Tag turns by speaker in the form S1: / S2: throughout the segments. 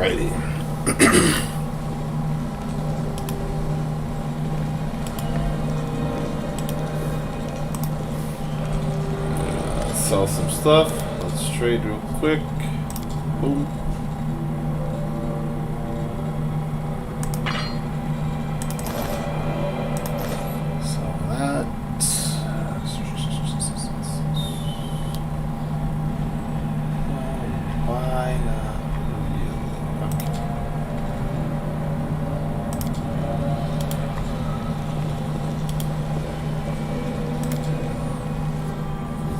S1: Alrighty. Sell some stuff. Let's trade real quick. Boom. Sell that. Buy now.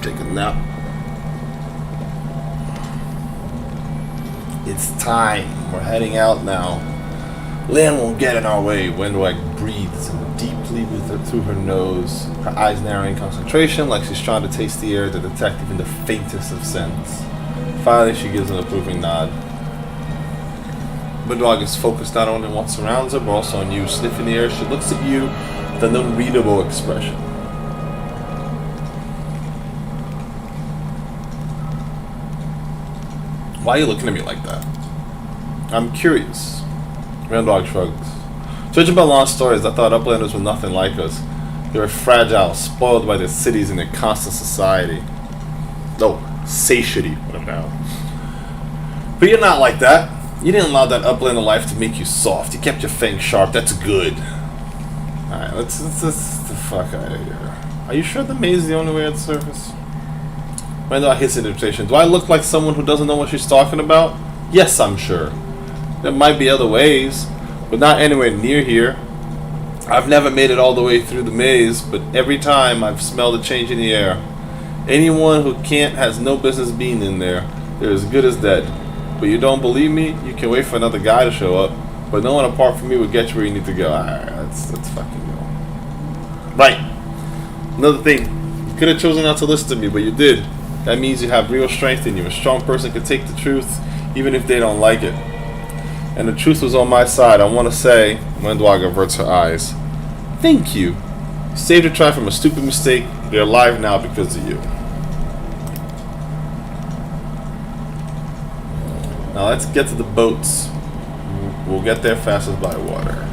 S1: Take a nap. It's time. We're heading out now. Land won't get in our way. Wendwag breathes deeply with her through her nose, her eyes narrowing concentration like she's trying to taste the air to detect even the faintest of scents. Finally, she gives an approving nod. Wendwag is focused not only on what surrounds her, but also on you. Sniffing the air, she looks at you with an unreadable expression. Why are you looking at me like that? I'm curious. Wendwag shrugs. Judging by long stories, I thought Uplanders were nothing like us. They were fragile, spoiled by their cities and their constant society. No, satiety, whatever now. But you're not like that. You didn't allow that Uplander life to make you soft. You kept your fangs sharp. That's good. Alright, let's the fuck out of here. Are you sure the maze is the only way at the surface? Wendwag hits an invitation. Do I look like someone who doesn't know what she's talking about? Yes, I'm sure. There might be other ways, but not anywhere near here. I've never made it all the way through the maze, but every time I've smelled a change in the air. Anyone who can't has no business being in there. They're as good as dead. But you don't believe me? You can wait for another guy to show up, but no one apart from me will get you where you need to go. Alright, let's fucking go. Right. Another thing. You could have chosen not to listen to me, but you did. That means you have real strength in you. A strong person can take the truth, even if they don't like it. And the truth was on my side. I want to say, Wendwag averts her eyes. Thank you. You saved your tribe from a stupid mistake. They're alive now because of you. Now let's get to the boats. We'll get there fastest by water.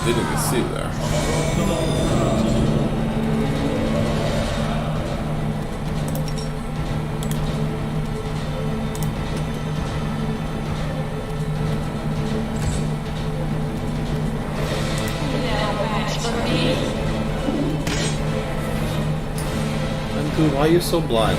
S1: Didn't even see there. And dude, why are you so blind?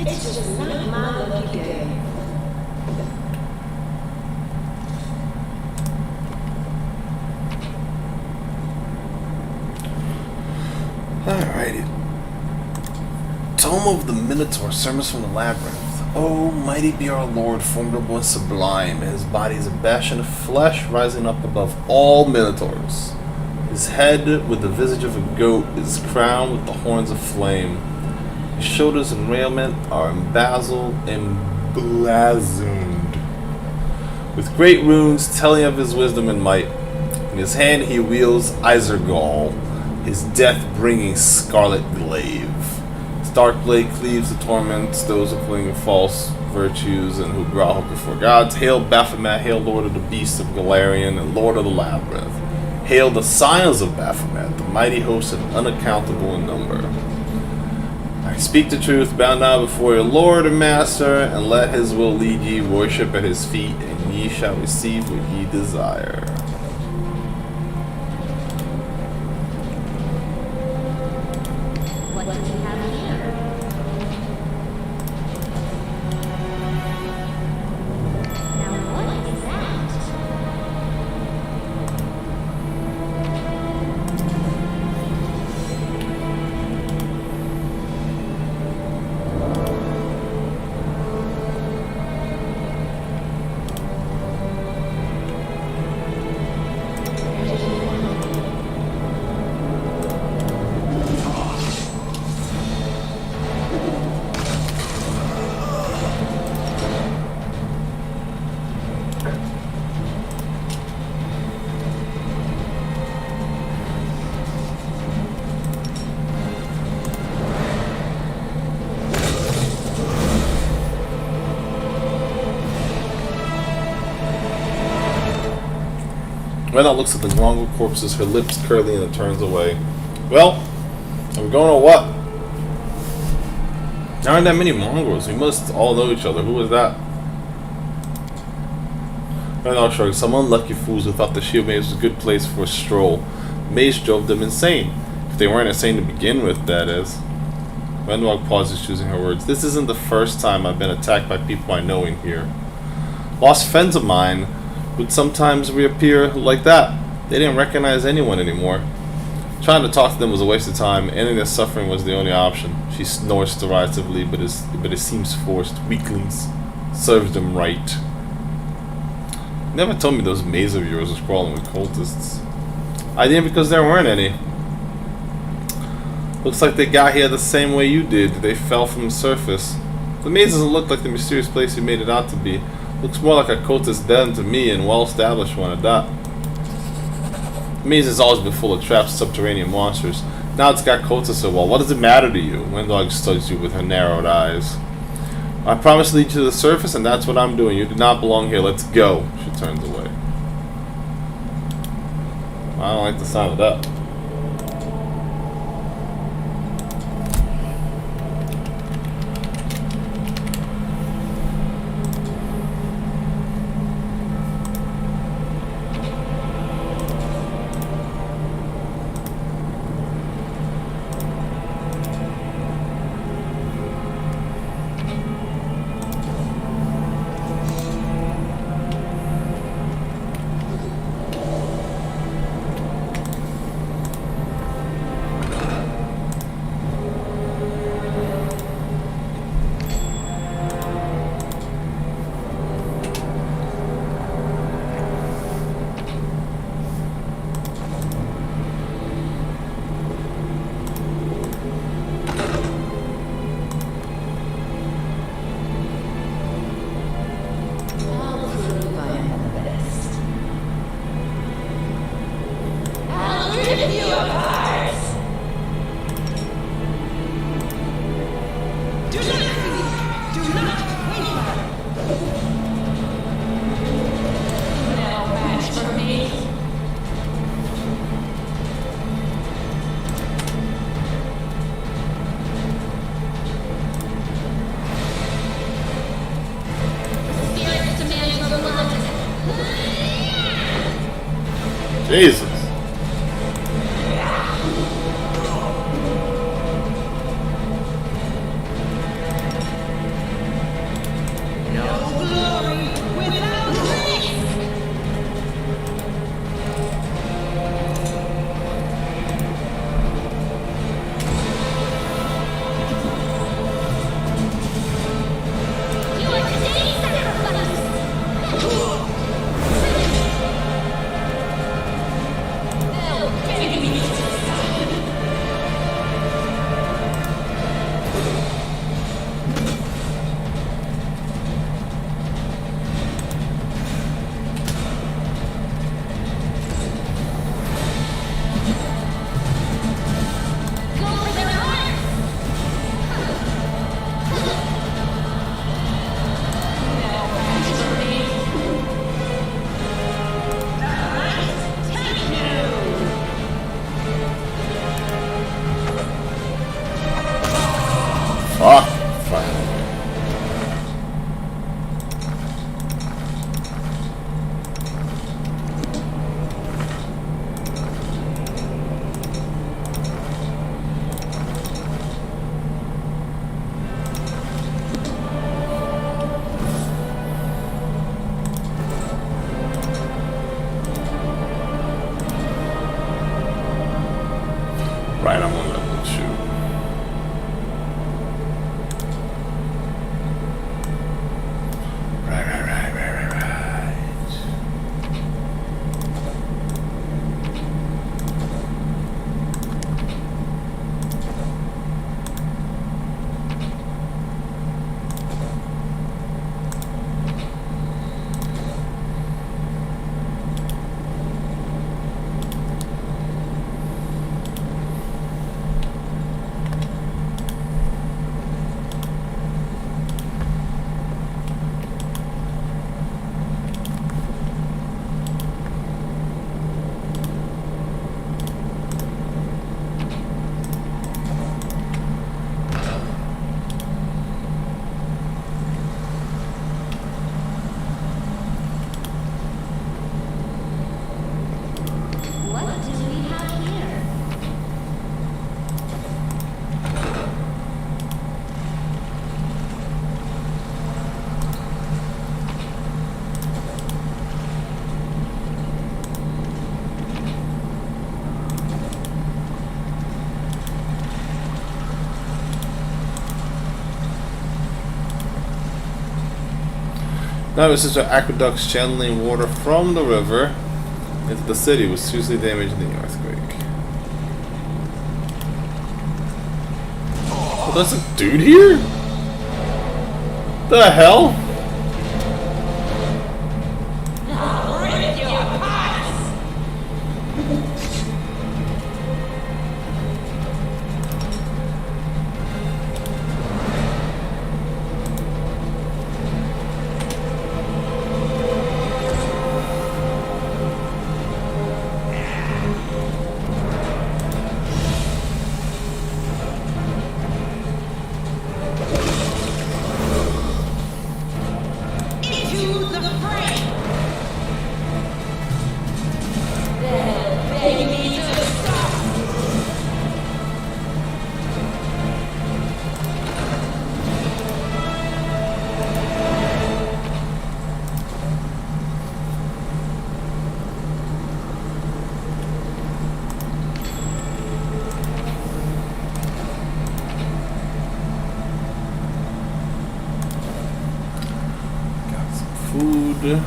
S2: It's just not my lucky day.
S1: Alrighty. Tome of the Minotaur, Sermons from the Labyrinth. Oh, mighty be our Lord, formidable and sublime. His body is a bastion of flesh rising up above all Minotaurs. His head, with the visage of a goat, is crowned with the horns of flame. His shoulders and raiment are emblazoned with great runes telling of his wisdom and might. In his hand he wields Isergall, his death-bringing scarlet glaive. His dark blade cleaves and torments those who cling to false virtues and who grovel before gods. Hail Baphomet, hail Lord of the Beasts of Galarian and Lord of the Labyrinth. Hail the scions of Baphomet, the mighty host and unaccountable in number. I speak the truth, bow now before your Lord and Master, and let his will lead ye, worship at his feet, and ye shall receive what ye desire.
S2: What do we have here? Now what is that?
S1: Rena looks at the mongrel corpses, her lips curling, and turns away. Well, are we going or what? There aren't that many mongrels. We must all know each other. Who was that? Rena shrugs. Some unlucky fools who thought the Shield Maze was a good place for a stroll. The maze drove them insane. If they weren't insane to begin with, that is. Rendog pauses, choosing her words. This isn't the first time I've been attacked by people I know in here. Lost friends of mine would sometimes reappear like that. They didn't recognize anyone anymore. Trying to talk to them was a waste of time. Ending their suffering was the only option. She snorts derisively, but it seems forced. Weaklings. Serves them right. You never told me those maze of yours was crawling with cultists. I didn't because there weren't any. Looks like they got here the same way you did. They fell from the surface. The maze doesn't look like the mysterious place you made it out to be. Looks more like a cultist den to me, and well-established one at that. The maze has always been full of trapped subterranean monsters. Now it's got cultists so well. What does it matter to you? Windog studies you with her narrowed eyes. I promise to lead you to the surface, and that's what I'm doing. You do not belong here. Let's go. She turns away. I don't like the sound of that. Jesus. Now this is the aqueducts channeling water from the river into the city was seriously damaged in the earthquake. Oh, there's a dude here? The hell? Food.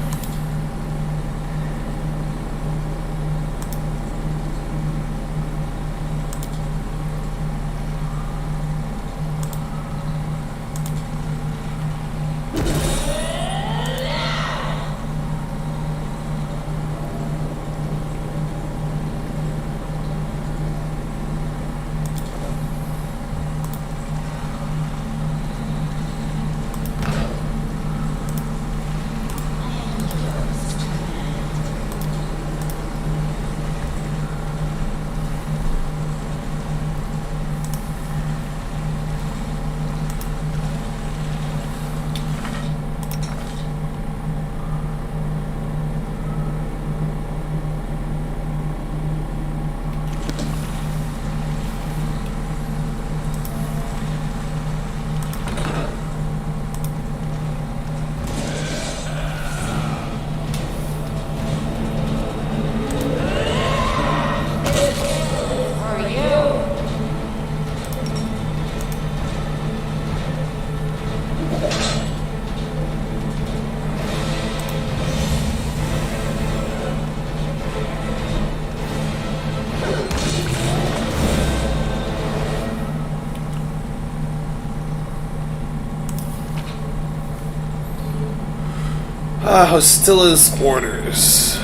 S1: Hostilis orders.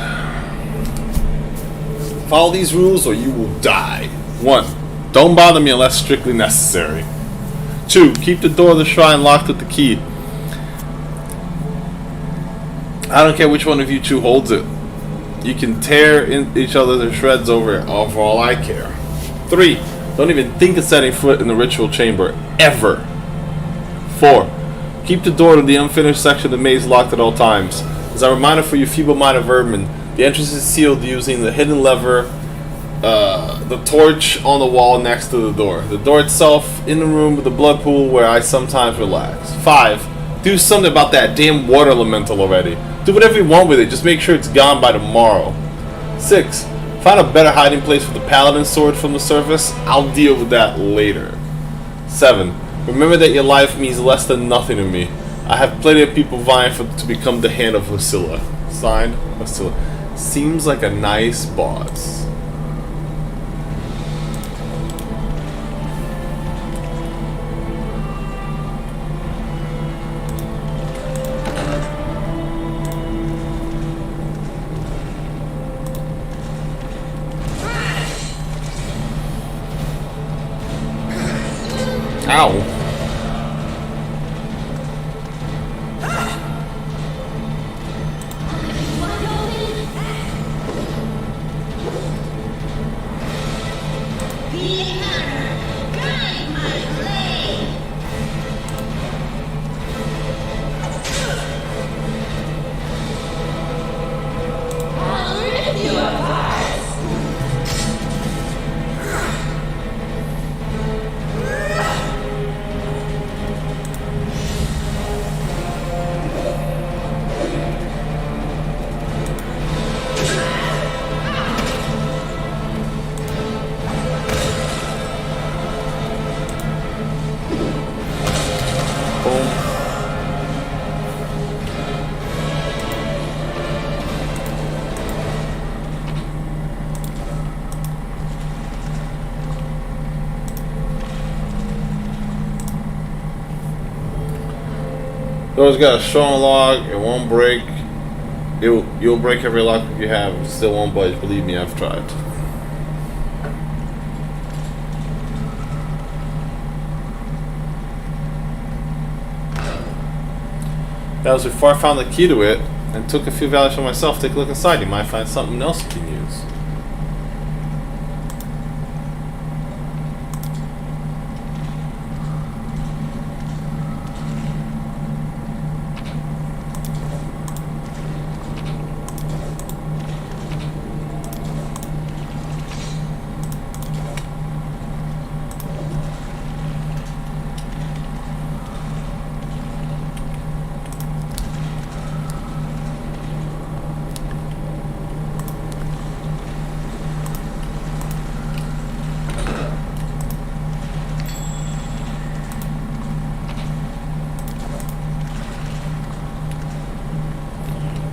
S1: Follow these rules or you will die. 1. Don't bother me unless strictly necessary. 2. Keep the door of the shrine locked with the key. I don't care which one of you two holds it. You can tear each other to shreds over it, for all I care. 3. Don't even think of setting foot in the ritual chamber, ever. 4. Keep the door to the unfinished section of the maze locked at all times. As a reminder for you feeble-minded vermin, the entrance is sealed using the hidden lever, the torch on the wall next to the door. The door itself in the room with the blood pool where I sometimes relax. 5. Do something about that damn water elemental already. Do whatever you want with it, just make sure it's gone by tomorrow. 6. Find a better hiding place for the paladin sword from the surface. I'll deal with that later. 7. Remember that your life means less than nothing to me. I have plenty of people vying to become the hand of Hosilla. Signed, Hosilla. Seems like a nice boss. Ow. Door's got a strong lock. It won't break. You'll break every lock you have. It still won't budge. Believe me, I've tried. That was before I found the key to it and took a few values for myself. Take a look inside. You might find something else you can use.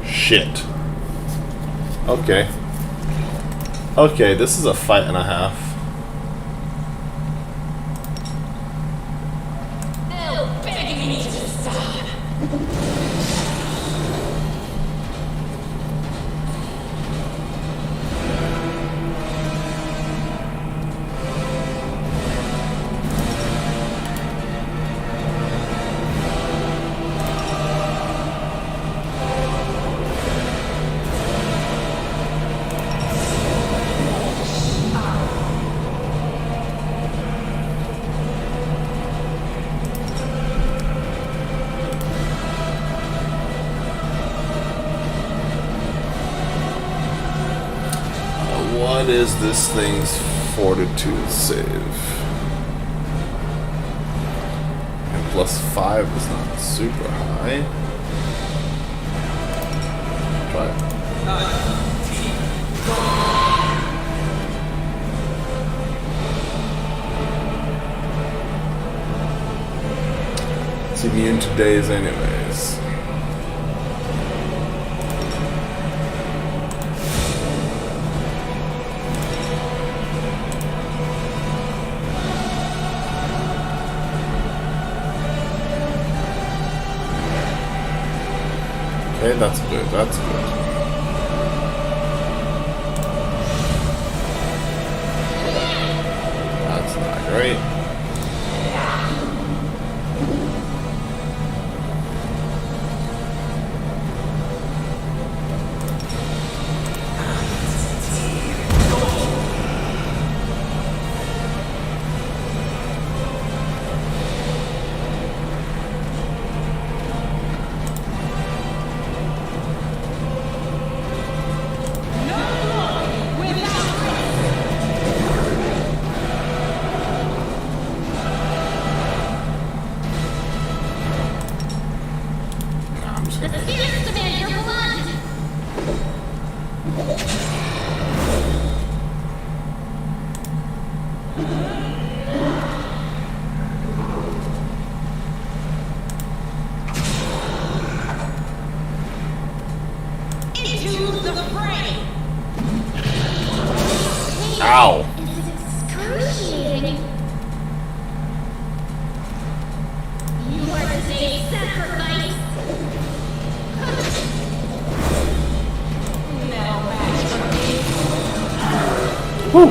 S1: Shit. Okay. Okay, this is a fight and a half.
S2: No begging me to stop.
S1: What is this thing's fortitude save? And +5 is not super high. Try it. It's immune to days anyways. Okay, that's good, that's good. That's not great.
S2: The spirits demand your blood. Into the fray.
S1: Ow!
S2: It's excruciating. You are today's sacrifice. No match for me.
S1: Whew.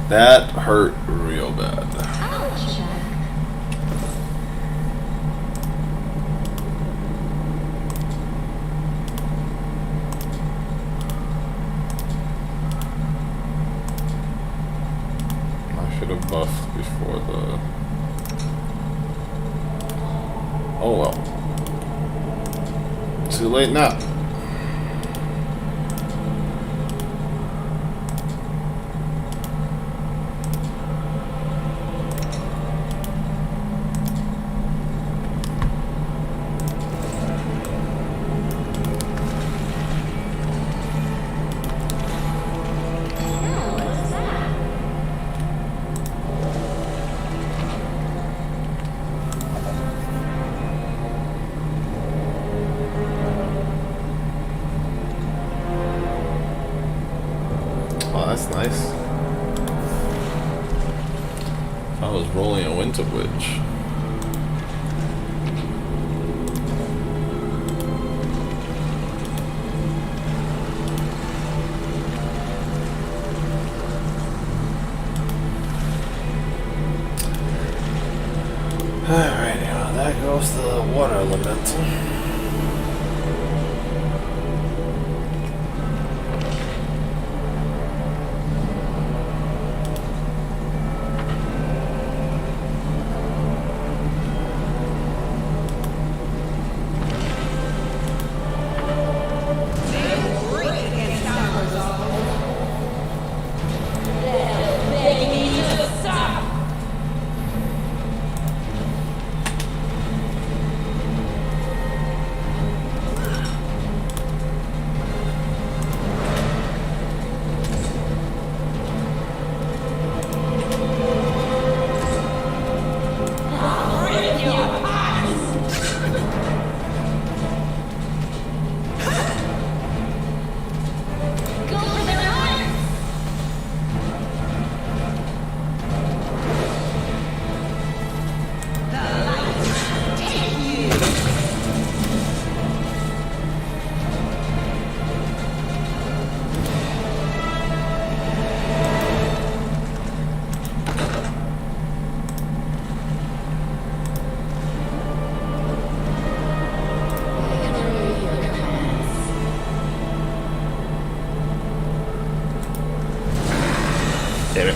S1: That hurt real bad.
S2: Ouch.
S1: I should have buffed before the... Oh well. Too late now. Oh, that's nice. I was rolling a winter witch. water elemental. Damn it.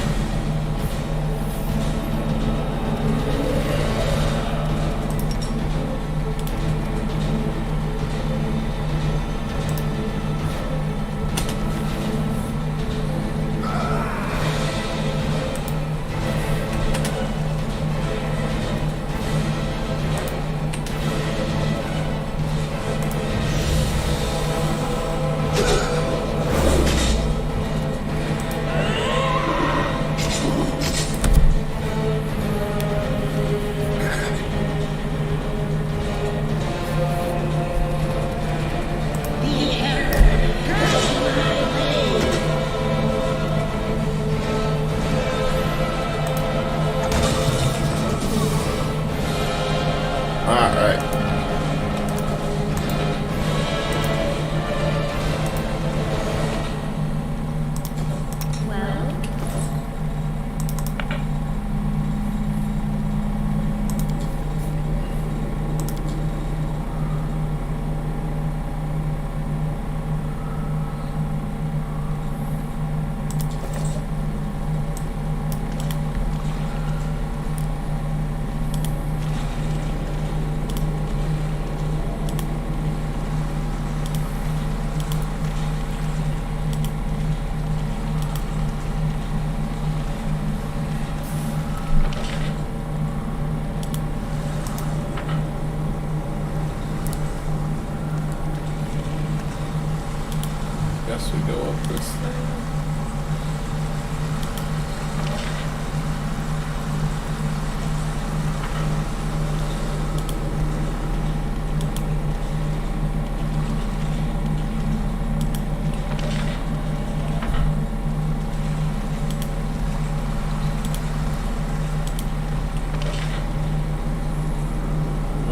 S1: Guess we go up this thing.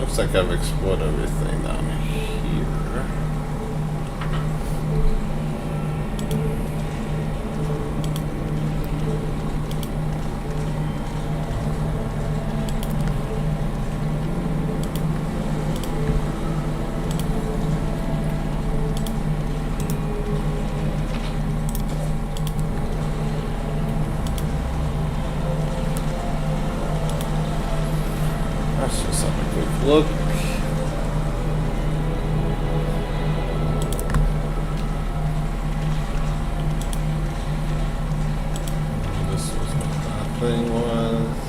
S1: Looks like I've explored everything down here. Let's just have a quick look. This was what that thing was.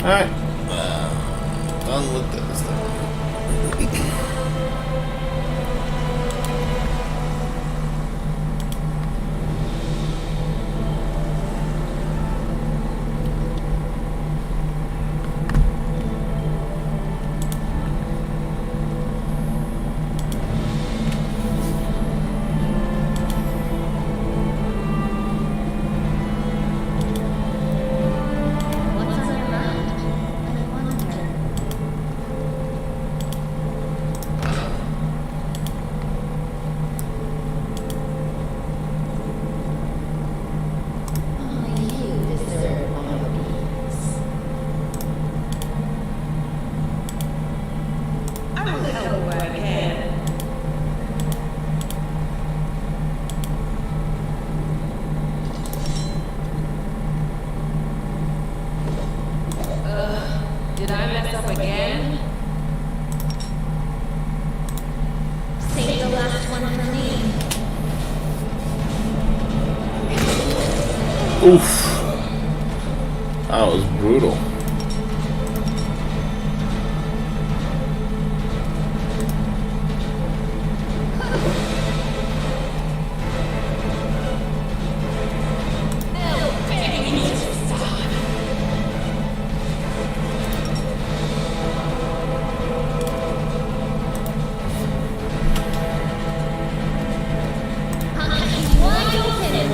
S1: Alright. Done with this thing.
S2: What's on your mind? I wonder. again? Save the last one for me.
S1: Oof. That was brutal.
S2: Wide open.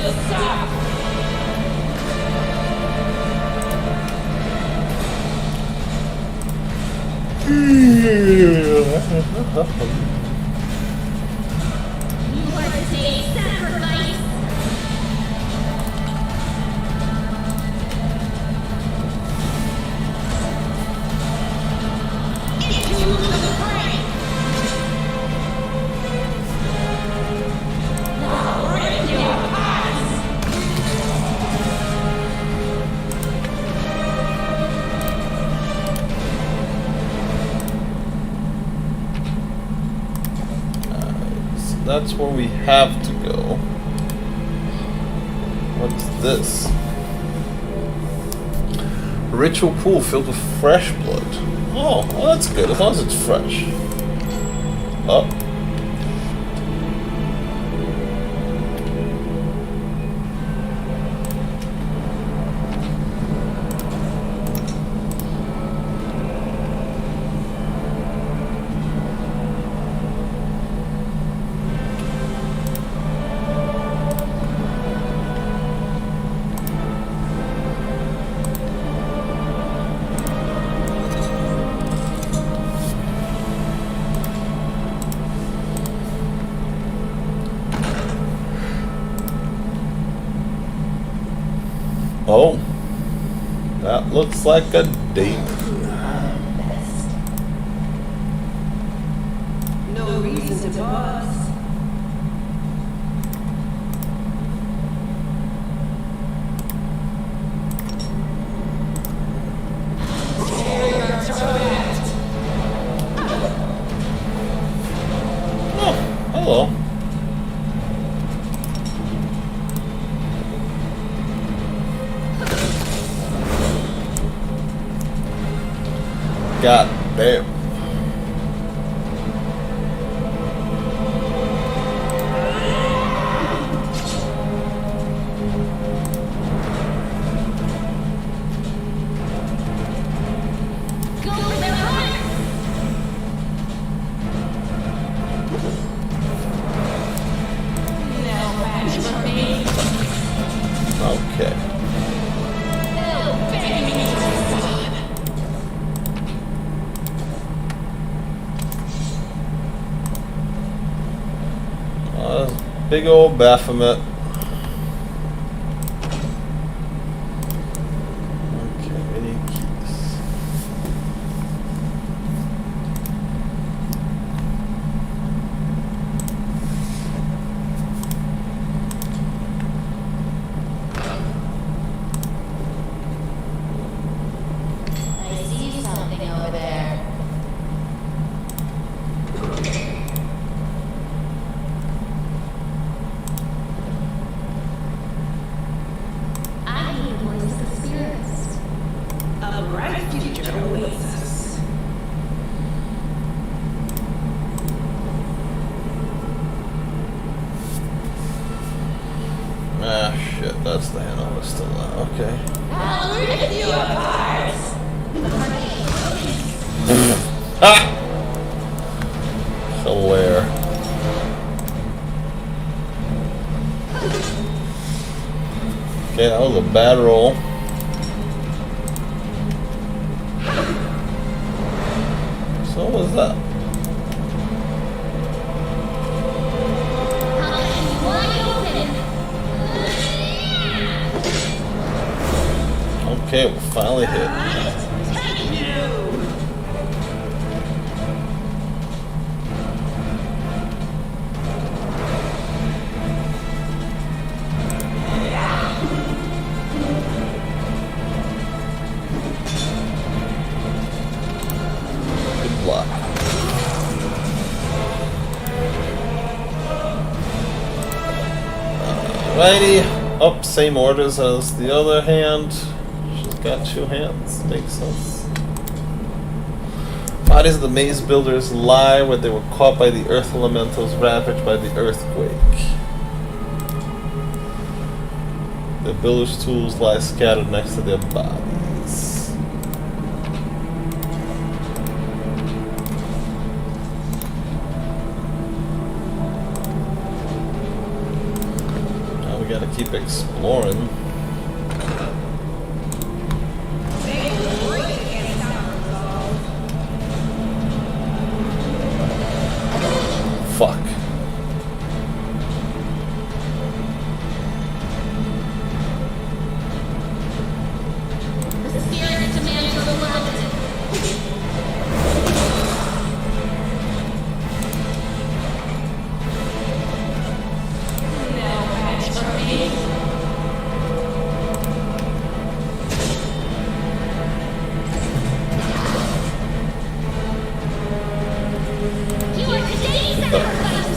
S2: You are today's sacrifice.
S1: That's where we have to go. What's this? Ritual pool filled with fresh blood. Oh, well, that's good, as long as it's fresh. Oh. Oh, that looks like a demon.
S3: No reason to pause.
S1: Oh, hello. God damn.
S2: Go for the hunt. No match for me.
S1: Okay.
S2: No begging me to stop.
S1: Big old Baphomet. Okay, any keys?
S2: I see something over there. I hear the voice of the spirits.
S3: A bright future awaits us.
S1: Ah, shit, that's the hand I was still on. Okay.
S2: I'll rip you apart.
S1: Ah! Hilarious. Okay, that was a bad roll. So what was that?
S2: Wide open.
S1: Okay, we finally hit. Good block. Alrighty, up same orders as the other hand. She's got two hands, makes sense. Bodies of the maze builders lie where they were caught by the earth elementals ravaged by the earthquake. The builders' tools lie scattered next to their bodies. Now we we gotta keep exploring. Fuck.
S2: The spirit demands your blood. You are today's sacrifice.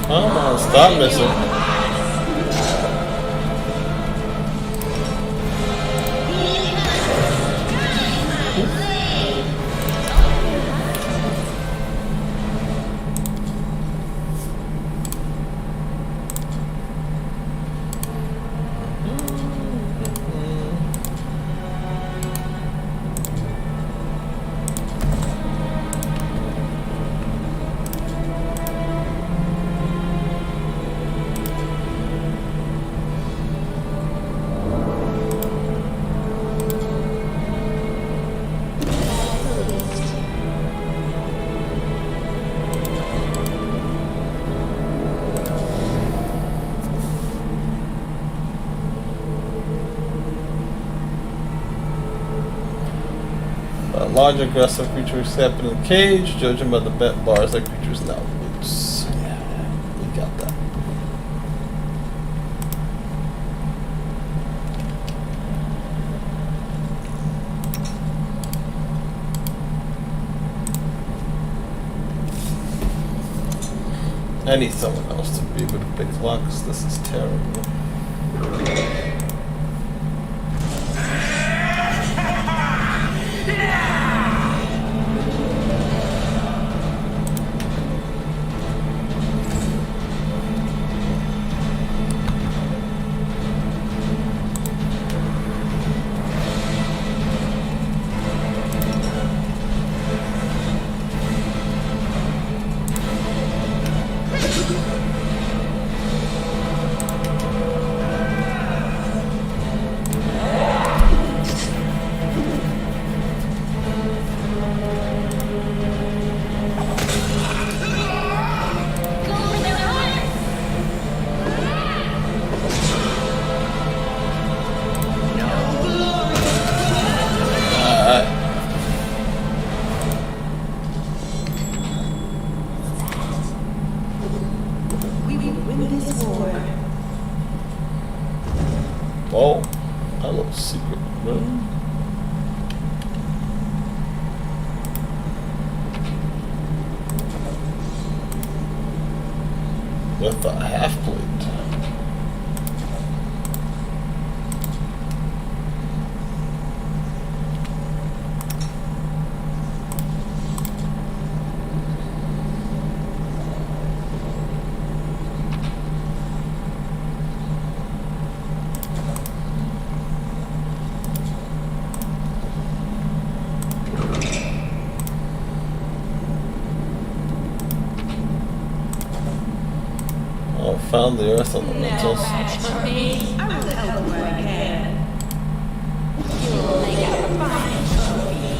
S1: Oh, stop missing. Large aggressive creatures happen in the cage, judging by the bent bars that creatures now loose. Yeah, we got that. I need someone else to be able to pick locks. This is terrible. Oh, hello, secret room. With a half plate. Found the earth elementals.
S3: For me, I will help where I can. You'll make out a fine trophy.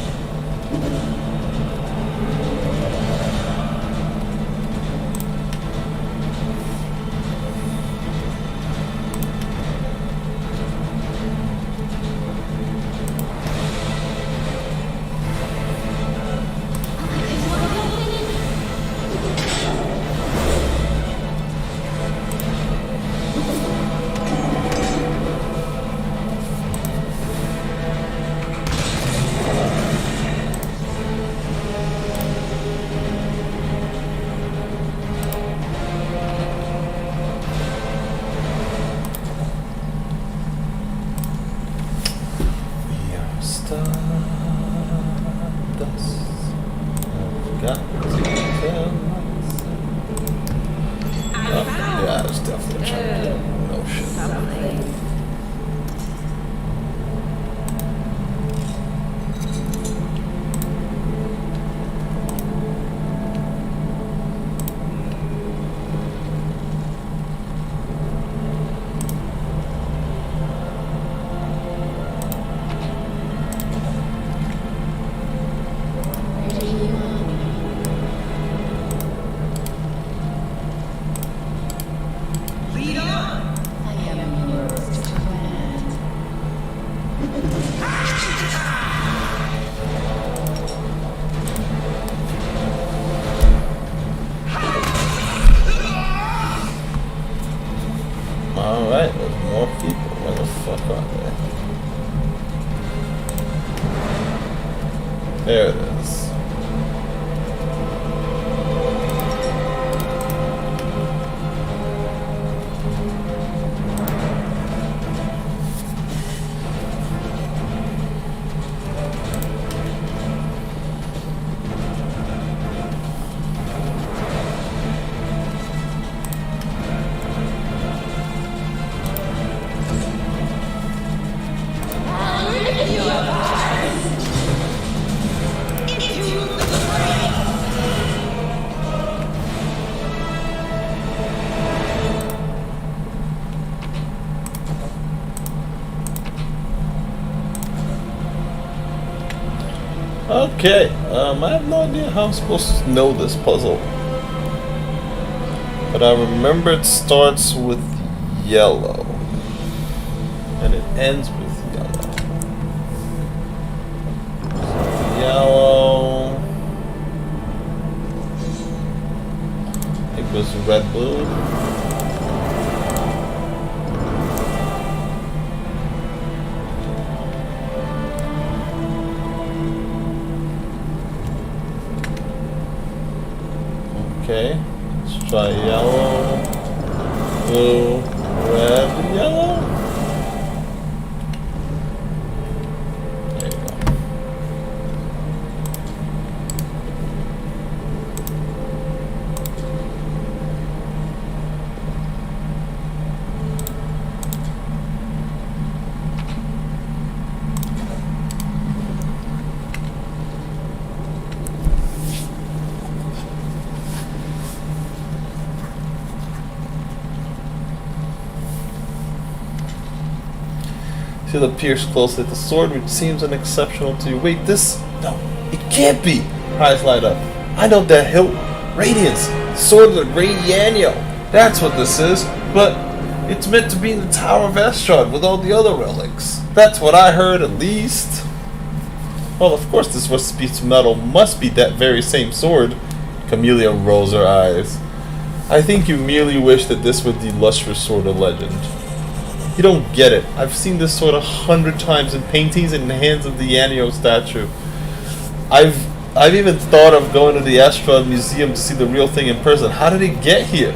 S1: Okay, I have no idea how I'm supposed to know this puzzle. But I remember it starts with yellow. And it ends with yellow. Yellow. It goes red, blue. Okay, let's try yellow, blue, red, and yellow. There you go. See the pierce closely at the sword, which seems unexceptional to you. Wait, this? No, it can't be! Eyes light up. I know that hilt. Radiance. Sword of the Great Yanyo. That's what this is. But it's meant to be in the Tower of Estrad with all the other relics. That's what I heard, at least. Well, of course this rusty piece of metal must be that very same sword. Camellia rolls her eyes. I think you merely wish that this were the illustrious sword of legend. You don't get it. I've seen this sword 100 times in paintings and in the hands of the Yanyo statue. I've even thought of going to the Estrad Museum to see the real thing in person. How did it get here?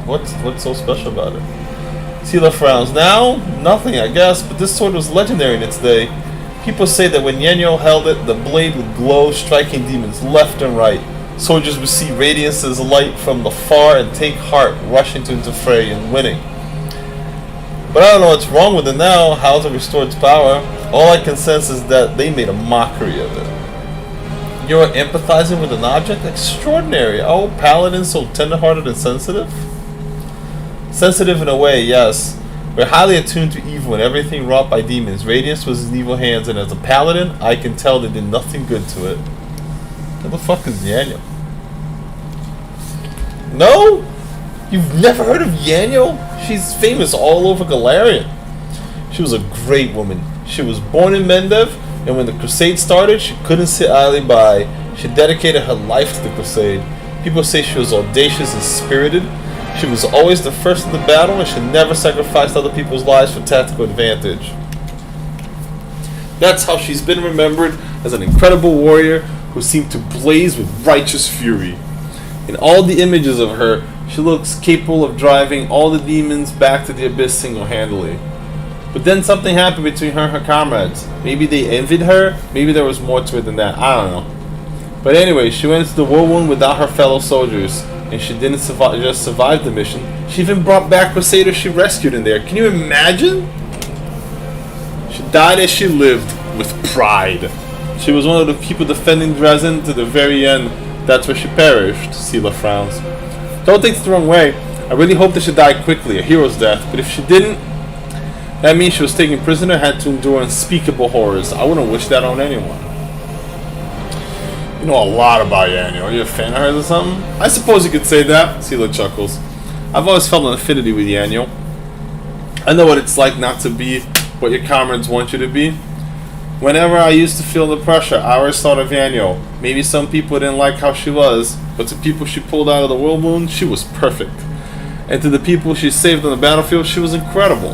S1: What's so special about it? Sila frowns. Now, nothing, I guess, but this sword was legendary in its day. People say that when Yanyo held it, the blade would glow, striking demons left and right. Soldiers would see radiance as light from afar and take heart, rushing into the fray and winning. But I don't know what's wrong with it now, how to restore its power. All I can sense is that they made a mockery of it. You're empathizing with an object? Extraordinary. Oh, paladin so tender-hearted and sensitive? Sensitive in a way, yes. We're highly attuned to evil and everything wrought by demons. Radiance was in evil hands, and as a paladin, I can tell they did nothing good to it. What the fuck is Yanyo? No? You've never heard of Yanyo? She's famous all over Galarian. She was a great woman. She was born in Mendev, and when the crusade started, she couldn't sit idly by. She dedicated her life to the crusade. People say she was audacious and spirited. She was always the first in the battle, and she never sacrificed other people's lives for tactical advantage. That's how she's been remembered, as an incredible warrior who seemed to blaze with righteous fury. In all the images of her, she looks capable of driving all the demons back to the abyss single-handedly. But then something happened between her and her comrades. Maybe they envied her, maybe there was more to it than that, I don't know. But anyway, she went into the whirlwind without her fellow soldiers, and she didn't just survive the mission, she even brought back crusaders she rescued in there. Can you imagine? She died as she lived, with pride. She was one of the people defending Dresden to the very end. That's where she perished, Sila frowns. Don't take it the wrong way. I really hope that she died quickly, a hero's death. But if she didn't, that means she was taken prisoner, had to endure unspeakable horrors. I wouldn't wish that on anyone. You know a lot about Yanyo. Are you a fan of hers or something? I suppose you could say that. Sila chuckles. I've always felt an affinity with Yanyo. I know what it's like not to be what your comrades want you to be. Whenever I used to feel the pressure, I always thought of Yanyo. Maybe some people didn't like how she was, but to people she pulled out of the whirlwind, she was perfect. And to the people she saved on the battlefield, she was incredible.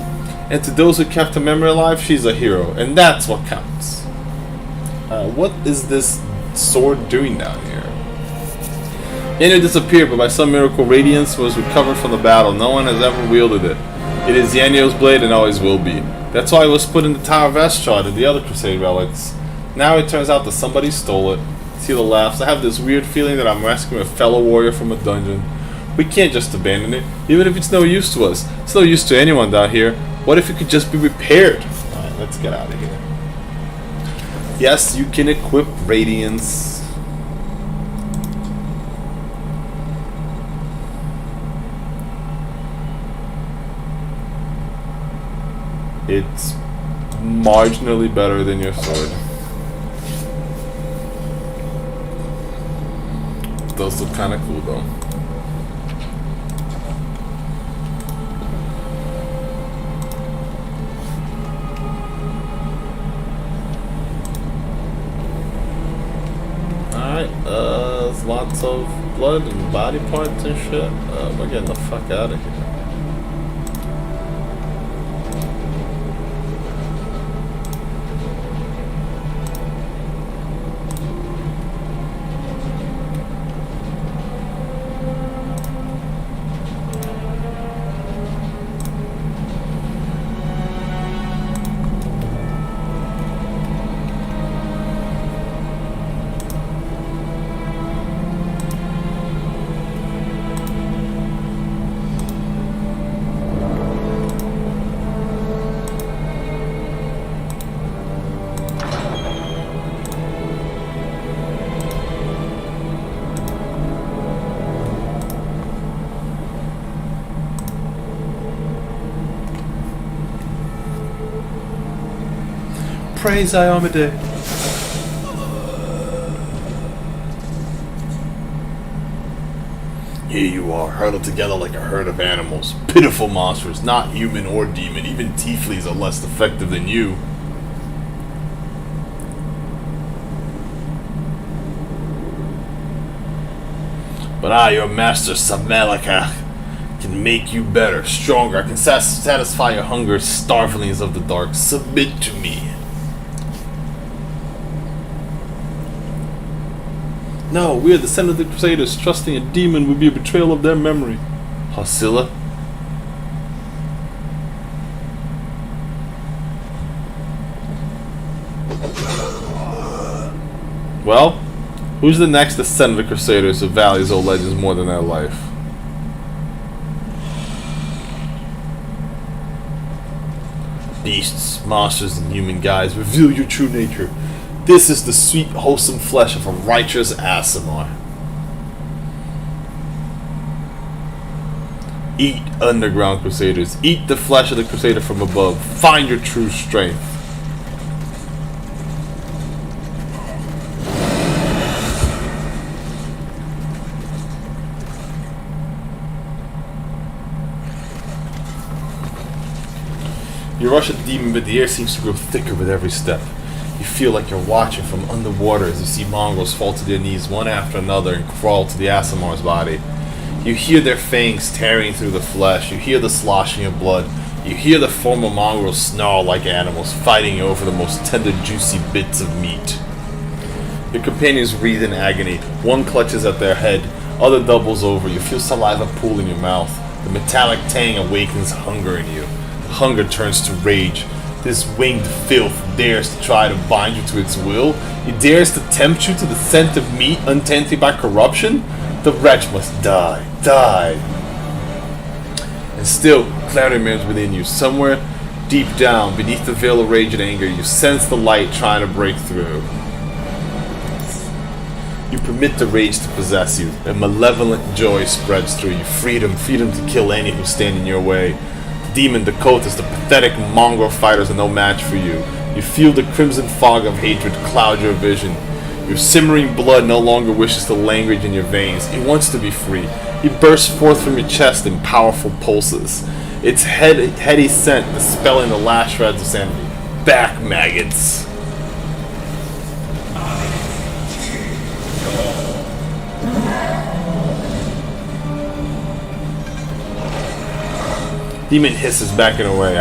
S1: And to those who kept her memory alive, she's a hero. And that's what counts. What is this sword doing down here? Yanyo disappeared, but by some miracle, Radiance was recovered from the battle. No one has ever wielded it. It is Yanyo's blade and always will be. That's why it was put in the Tower of Estrad and the other Crusade relics. Now it turns out that somebody stole it. Sila laughs. I have this weird feeling that I'm rescuing a fellow warrior from a dungeon. We can't just abandon it, even if it's no use to us. It's no use to anyone down here. What if it could just be repaired? Alright, let's get out of here. Yes, you can equip Radiance. It's marginally better than your sword. does look kind of cool though. Alright, there's lots of blood and body parts and shit. We're getting the fuck out of here. Praise Iomade. Here you are, huddled together like a herd of animals. Pitiful monsters, not human or demon. Even tieflings are less effective than you. But I, your master Samelaka, can make you better, stronger. I can satisfy your hunger, starvelings of the dark. Submit to me. No, we are the descendants of the Crusaders. Trusting a demon would be a betrayal of their memory. Hosilla? Well, who's the next descendant of the Crusaders who values old legends more than their life? Beasts, monsters, and human guise, reveal your true nature. This is the sweet, wholesome flesh of a righteous Aasimar. Eat, underground Crusaders. Eat the flesh of the Crusader from above. Find your true strength. You rush at the demon, but the air seems to grow thicker with every step. You feel like you're watching from underwater as you see mongrels fall to their knees one after another and crawl to the Aasimar's body. You hear their fangs tearing through the flesh. You hear the sloshing of blood. You hear the former mongrels snarl like animals, fighting over the most tender, juicy bits of meat. Your companions writhe in agony. One clutches at their head, other doubles over. You feel saliva pool in your mouth. The metallic tang awakens hunger in you. The hunger turns to rage. This winged filth dares to try to bind you to its will. It dares to tempt you to the scent of meat untainted by corruption. The wretch must die. Die. And still, clarity remains within you. Somewhere deep down, beneath the veil of rage and anger, you sense the light trying to break through. You permit the rage to possess you. A malevolent joy spreads through you. Freedom to kill any who stand in your way. Demon Dakotas, the pathetic mongrel fighters are no match for you. You feel the crimson fog of hatred cloud your vision. Your simmering blood no longer wishes to language in your veins. It wants to be free. It bursts forth from your chest in powerful pulses. Its heady scent dispelling the last shreds of sanity. Back, maggots! Demon hisses backing away.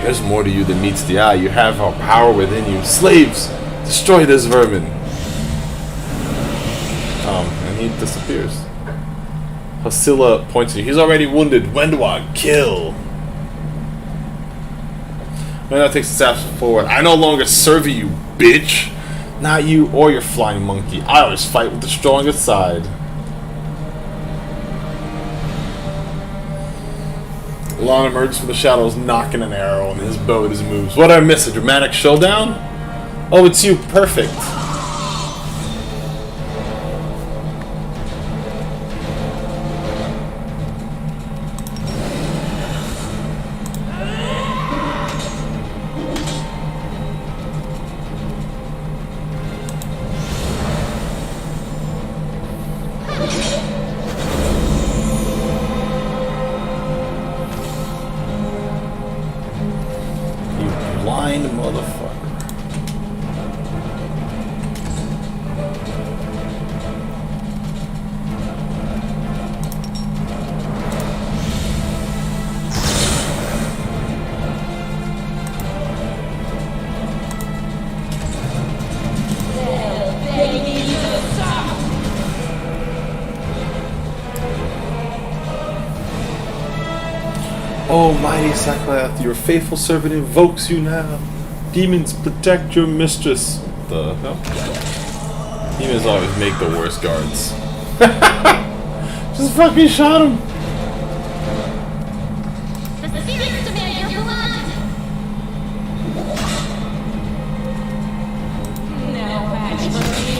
S1: There's more to you than meets the eye. You have our power within you. Slaves, destroy this vermin. And he disappears. Hosilla points to you. He's already wounded. Wendwa, kill. Wendwa takes a step forward. I no longer serve you, bitch. Not you or your flying monkey. I always fight with the strongest side. Lon emerges from the shadows, knocking an arrow in his bow as he moves. What did I miss? A dramatic showdown? Oh, it's you. Perfect. O mighty Saklath, your faithful servant invokes you now. Demons, protect your mistress. The hell? Demons always make the worst guards. Just fucking shot him.
S2: The spirits demand your blood!
S3: No match for me.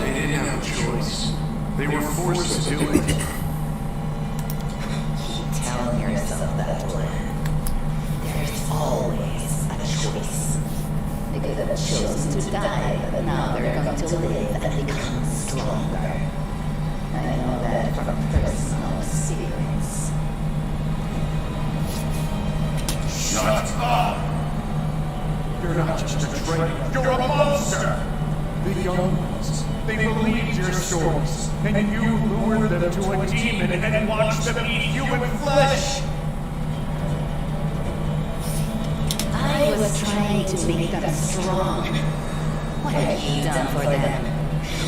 S4: They didn't have a choice. They were forced to do it.
S5: Keep telling yourself that, Dorian. There's always a choice. They could have chosen to die, but now they're going to live and become stronger. I know that from personal experience.
S4: Shut up! You're not just a traitor, you're a monster! The young ones, they believed your stories, and you lured them to a demon and watched them eat human flesh!
S5: I was trying to make them strong. What have you done for them?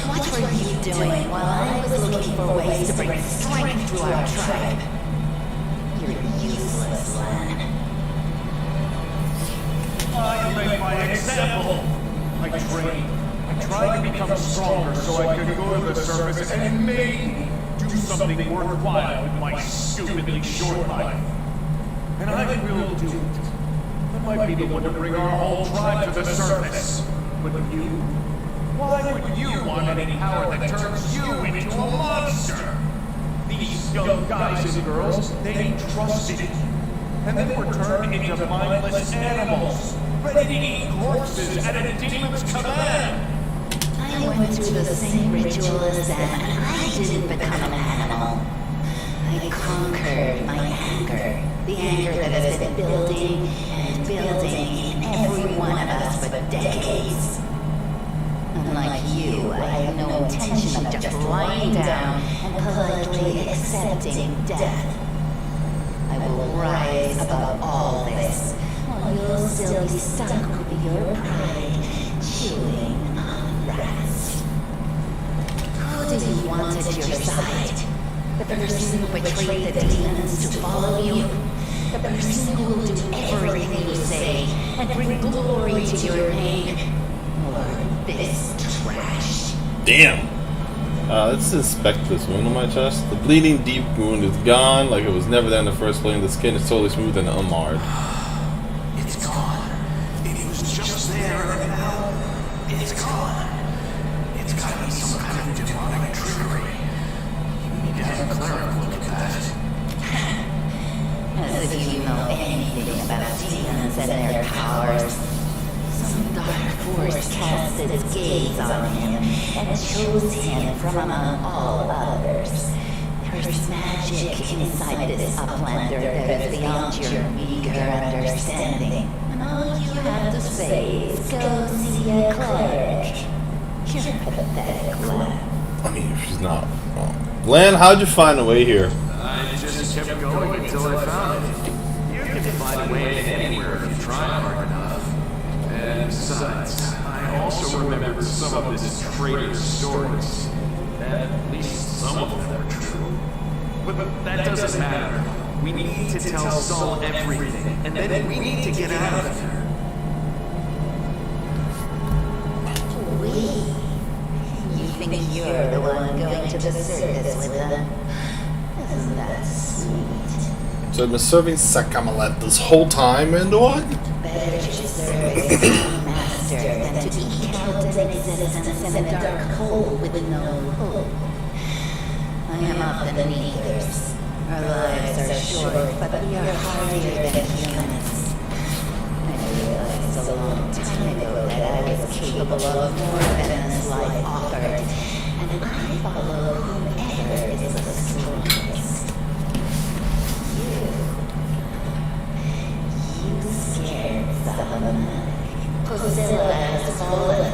S5: What were you doing while I was looking for ways to bring strength to our tribe? You're useless, Lan.
S4: I led by example. I trained. I tried to become stronger so I could go to the surface and maybe do something worthwhile with my stupidly short life. And I will do it. I might be the one to bring our whole tribe to the surface. But you? Why would you want any power that turns you into a monster? These young guys and girls, they trusted you. And then were turned into mindless animals, ready to eat corpses at a demon's command.
S5: I went through the same ritual as them, and I didn't become an animal. I conquered my anger. The anger that has been building and building in every one of us for decades. Unlike you, I have no intention of just lying down and politely accepting death. I will rise above all this, while you'll still be stuck with your pride, chewing on rats. Who do you want at your side? The person who betrayed the demons to follow you? The person who will do everything you say and bring glory to your name? Or this trash?
S1: Damn. Let's inspect this wound on my chest. The bleeding deep wound is gone, like it was never there in the first place. The skin is totally smooth and unmarred.
S4: It's gone. It was just there and now it's gone. It's gotta be some kind of demonic trickery. You need to have a cleric look at that.
S5: As if you know anything about demons and their powers. Some dark force cast its gaze on him and chose him from among all others. There's magic inside this uplander that is beyond your meager understanding. And all you have to say is go see a cleric. You're pathetic, Lan.
S1: I mean, if she's not wrong. Lan, how'd you find a way here?
S4: I just kept going until I found it. You can find a way in anywhere if you try hard enough. And besides, I also remembered some of this traitor's stories. At least some of them are true. But that doesn't matter. We need to tell Saul everything, and then we need to get out of here.
S5: You think you're the one going to the circus with them? Isn't that sweet?
S1: So I've been serving Sakamalet this whole time, and what?
S5: Better to serve its own master than to eke out an existence in a dark hole with no hope. I am of the Neathers. Our lives are short, but we are hardier than humans. I realized a long time ago that I was capable of more than this life offered, and I follow whomever is the strongest. You scared Solomon. Priscilla has fallen.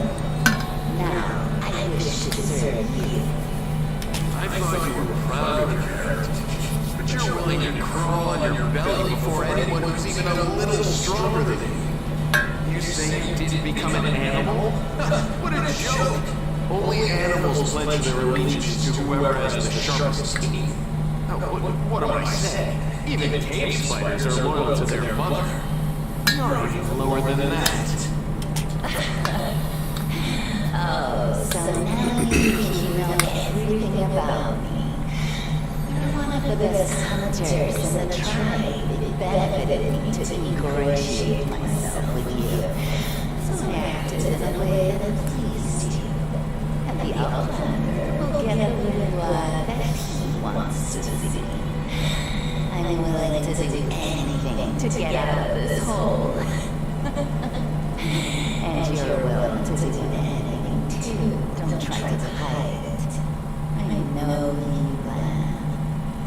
S5: Now I wish to serve you.
S4: I thought you were proud of your heritage, but you're you're willing to crawl on your belly before anyone who's even a little stronger than you. You say you didn't become an animal? What a joke! Only animals pledge their allegiance to whoever has the sharpest teeth. What am I saying? Even cave spiders are loyal to their mother. You're even lower than that.
S5: Oh, so now you know everything about me. You're one of the best hunters in the tribe. It benefited me to ingratiate myself with you. So I acted in a way that pleased you. And the Outlander will get a little that he wants to see. I'm willing to do anything to get out of this hole. And you're willing to do anything too. Don't try to hide it. I know you plan.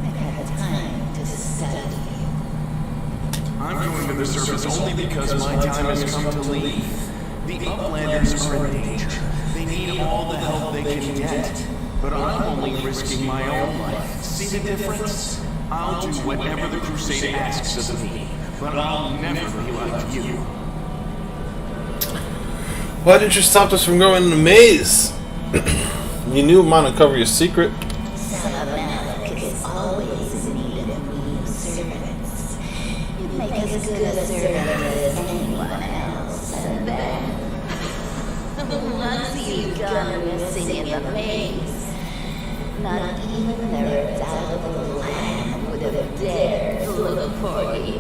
S5: I've had time to study you.
S4: I'm going to the surface only because my time has come to leave. The Uplanders are in danger. They need all the help they can get. But I'm only risking my own life. See the difference? I'll do whatever the Crusade asks of me, but I'll never be like you.
S1: Why didn't you stop us from going in the maze? You knew I'm gonna uncover your secret.
S5: Salamanca is always in need of new servants. You make as good a servant as anyone else, and then once you've gone missing in the maze, not even the redoubtable Lamb would have dared to look for you.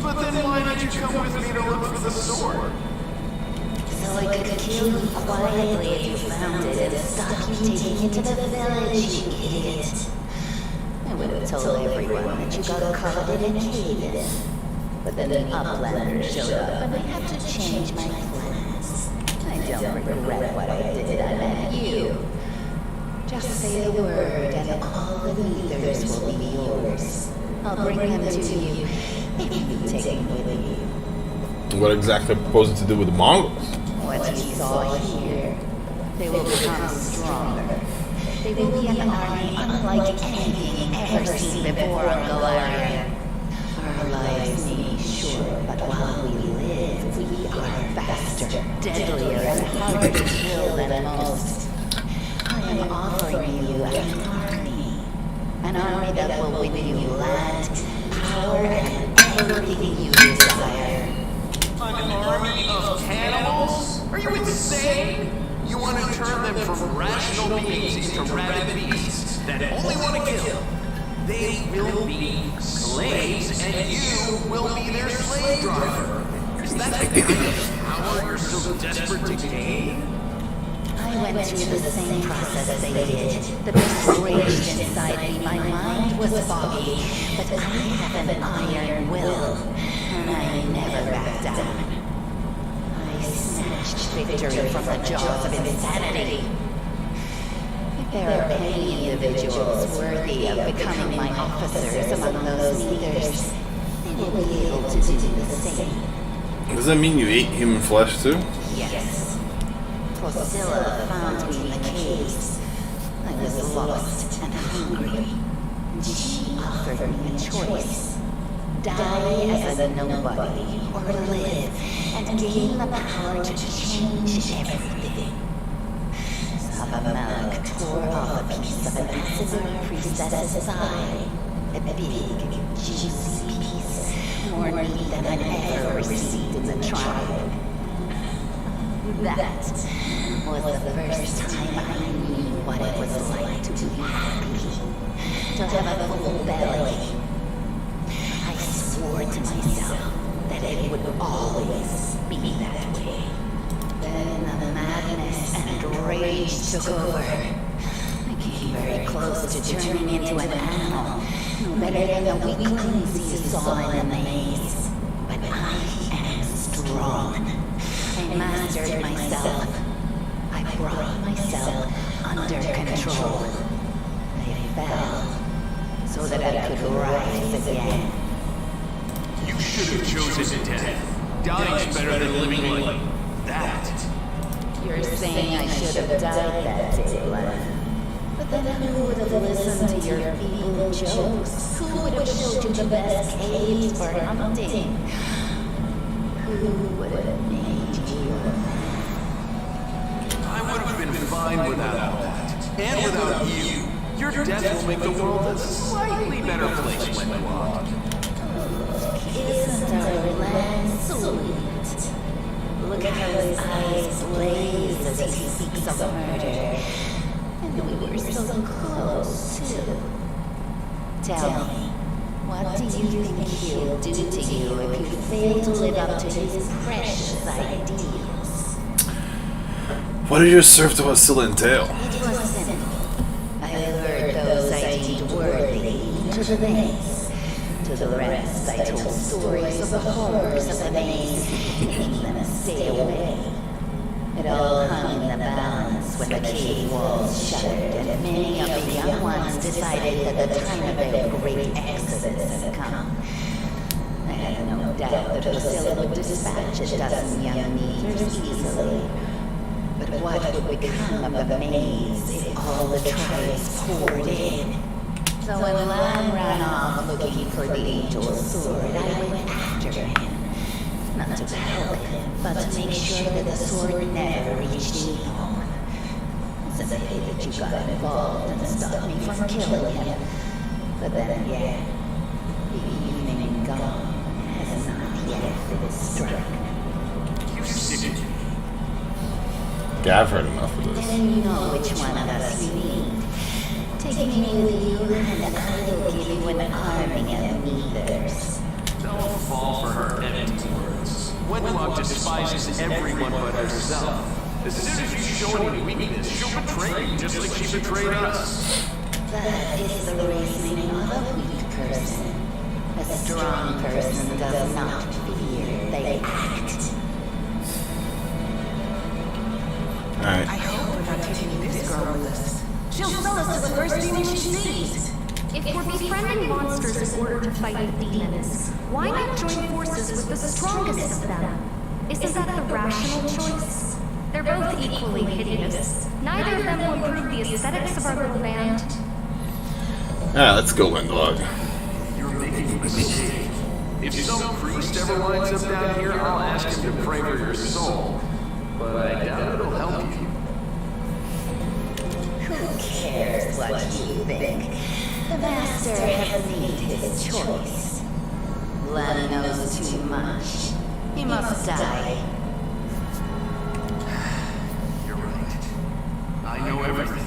S4: But then why did you come with me to look for the sword?
S5: So I could kill you quietly if you found it and stop you taking it to the village, you idiot. I would have told everyone that you got caught in a cave. But then the Uplanders showed up and I had to change my plans. I don't regret what I did, I met you. Just say the word and all the leaders will be yours. I'll bring them to you if you take them with you.
S1: What exactly are you proposing to do with the Mongols?
S5: What you saw here, they will become stronger. They will be an army unlike anything ever seen before on Galarian. Our lives may be short, but while we live, we are faster, deadlier, and harder to kill than most. I am offering you an army that will win you land, power, and everything you desire.
S4: An army of cannibals? Are you insane? You want to turn them from rational beings into rabid beasts that only want to kill. They will be slaves, and you will be their slave driver. Is that the kind of power you're so desperate to gain?
S5: I went through the same process they did. The beast raged inside me. My mind was foggy, but I have an iron will, and I never backed down. I snatched victory from the jaws of insanity. If there are any individuals worthy of becoming my officers among those leaders, they will be able to do the same.
S1: Does that mean you ate human flesh too?
S5: Yes. Priscilla found me in the caves. I was lost and hungry, and she offered me a choice. Die as a nobody, or live and gain the power to change everything. Sabamelk tore off a piece of an Azimur priestess's eye. A big, juicy piece, more meat than I'd ever received in the tribe. That was the first time I knew what it was like to be happy, to have a full belly. I swore to myself that it would always be that way. Then the madness and rage took over. I came very close to turning into an animal, no better than the weaklings you saw in the maze. But I am strong. I mastered myself. I brought myself under control. I fell so that I could rise again.
S4: You should have chosen death. Dying's better than living like that.
S5: You're saying I should have died that day, Len. But But then who would have listened to your feeble jokes? Who would have showed you the best caves for hunting? Who would have made you?
S6: I would have been fine without all that. And without you. Your death will make the world a slightly better place, Wenlock.
S5: Isn't our land sweet? Look at how his eyes blaze as he speaks of murder. And we were so close, too. Tell me, what do you think he'll do to you if you fail to live up to his precious ideals?
S1: What did your serve to Wasilla entail?
S5: It was simple. I lured those I deemed worthy into the maze. To the rest, I told stories of the horrors of the maze, making them stay away. It all hung in the balance when the cave walls shuddered, and many of the young ones decided that the time of their great exodus had come. I had no doubt that Wasilla would dispatch a dozen young meters easily. But what would become of the maze if all the tribes poured in? So when Lan ran off looking for the angel's sword, I went after him. Not to help him, but to make sure that the sword never reached you home. It's a pity that you got involved and stopped me from killing him. But then again, the evening gone has not yet been struck.
S6: You sick.
S1: Yeah, I've heard enough of this.
S5: Then you know which one of us you need. Take me with you, and I will give you an army of meters.
S6: Don't fall for her empty words. Wenlock despises everyone but herself. As soon as you show any weakness, she'll betray you just like she betrayed us.
S5: That is the reasoning of a weak person. A strong person does not fear, they act.
S1: Alright.
S3: I hope we're not taking this girl with us. She'll sell us to the first demon she sees.
S2: If we're befriending monsters in order to fight the demons, why not join forces with the strongest of them? Isn't that the rational choice? They're both equally hideous. Neither of them will improve the aesthetics of our little band.
S1: Alright, let's go, Windlog.
S6: You're making a mistake. If some priest ever winds up down here, I'll ask him to pray for your soul. But I doubt it'll help you.
S5: Who cares what you think? The master has made his choice. Lan knows too much. He must die.
S6: You're right. I know everything.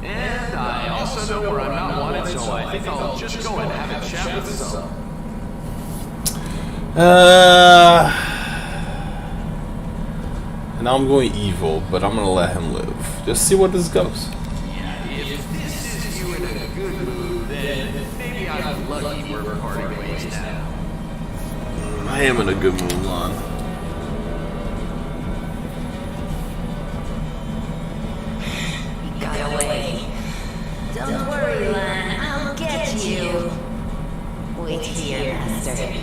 S6: And I also know where I'm not wanted, so I think I'll just go and have a chat with some.
S1: And now I'm going evil, but I'm gonna let him live. Just see what this goes.
S6: Yeah, if this is you in a good mood, then maybe I'm lucky we're parting ways now.
S1: I am in a good mood, Lon.
S5: He got away. Don't worry, Lan. I'll get you. Wait here, master.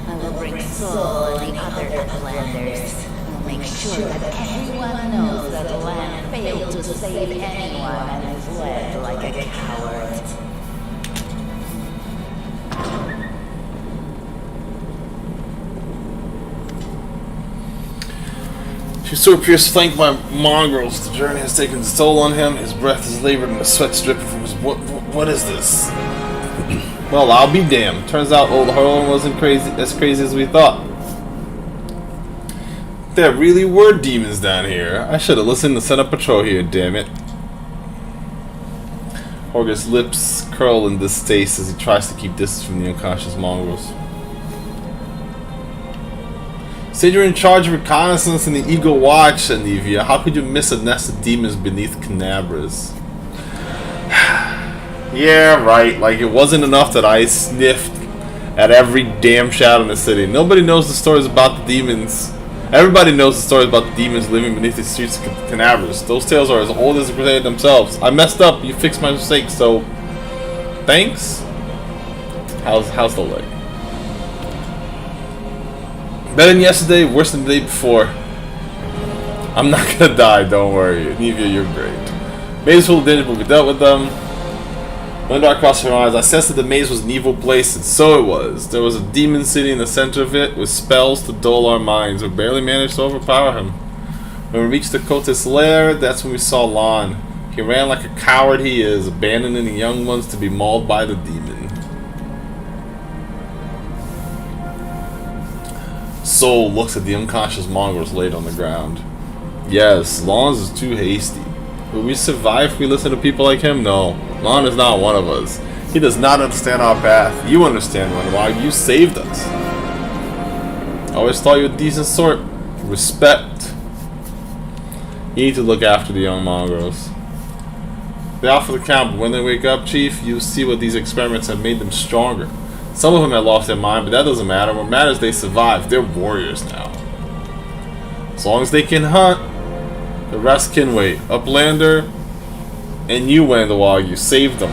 S5: I will bring Soul and the other Uplanders. I'll make sure that everyone knows that Lan failed to save anyone and fled like a coward.
S1: His sword pierced, flanked by mongrels. The journey has taken its toll on him. His breath is labored and the sweat dripping from his... What is this? Well, I'll be damned. Turns out old Harlan wasn't as crazy as we thought. There really were demons down here. I should have listened to set up patrol here, damn it. Horger's lips curl in distaste as he tries to keep distance from the unconscious mongrels. Said you're in charge of reconnaissance in the Eagle Watch, Anivia. How could you miss a nest of demons beneath Canabras? Yeah, right. Like, it wasn't enough that I sniffed at every damn shadow in the city. Nobody knows the stories about the demons. Everybody knows the stories about the demons living beneath the streets of Canabras. Those tales are as old as the Crusade themselves. I messed up. You fixed my mistake, so... thanks? How's the leg? Better than yesterday, worse than the day before. I'm not gonna die, don't worry. Anivia, you're great. Maze full of danger, but we dealt with them. When dark crossed her eyes, I sensed that the maze was an evil place, and so it was. There was a demon city in the center of it, with spells to dull our minds, but barely managed to overpower him. When we reached the cultist's lair, that's when we saw Lon. He ran like a coward he is, abandoning the young ones to be mauled by the demon. Soul looks at the unconscious mongrels laid on the ground. Yes, Lon is too hasty. Will we survive if we listen to people like him? No. Lon is not one of us. He does not understand our path. You understand, Renwag. You saved us. I always thought you a decent sort. Respect. You need to look after the young mongrels. They're out for the count, but when they wake up, Chief, you'll see what these experiments have made them stronger. Some of them have lost their mind, but that doesn't matter. What matters is they survived. They're warriors now. As long as they can hunt, the rest can wait. Uplander, and you, Wandawag, you saved them.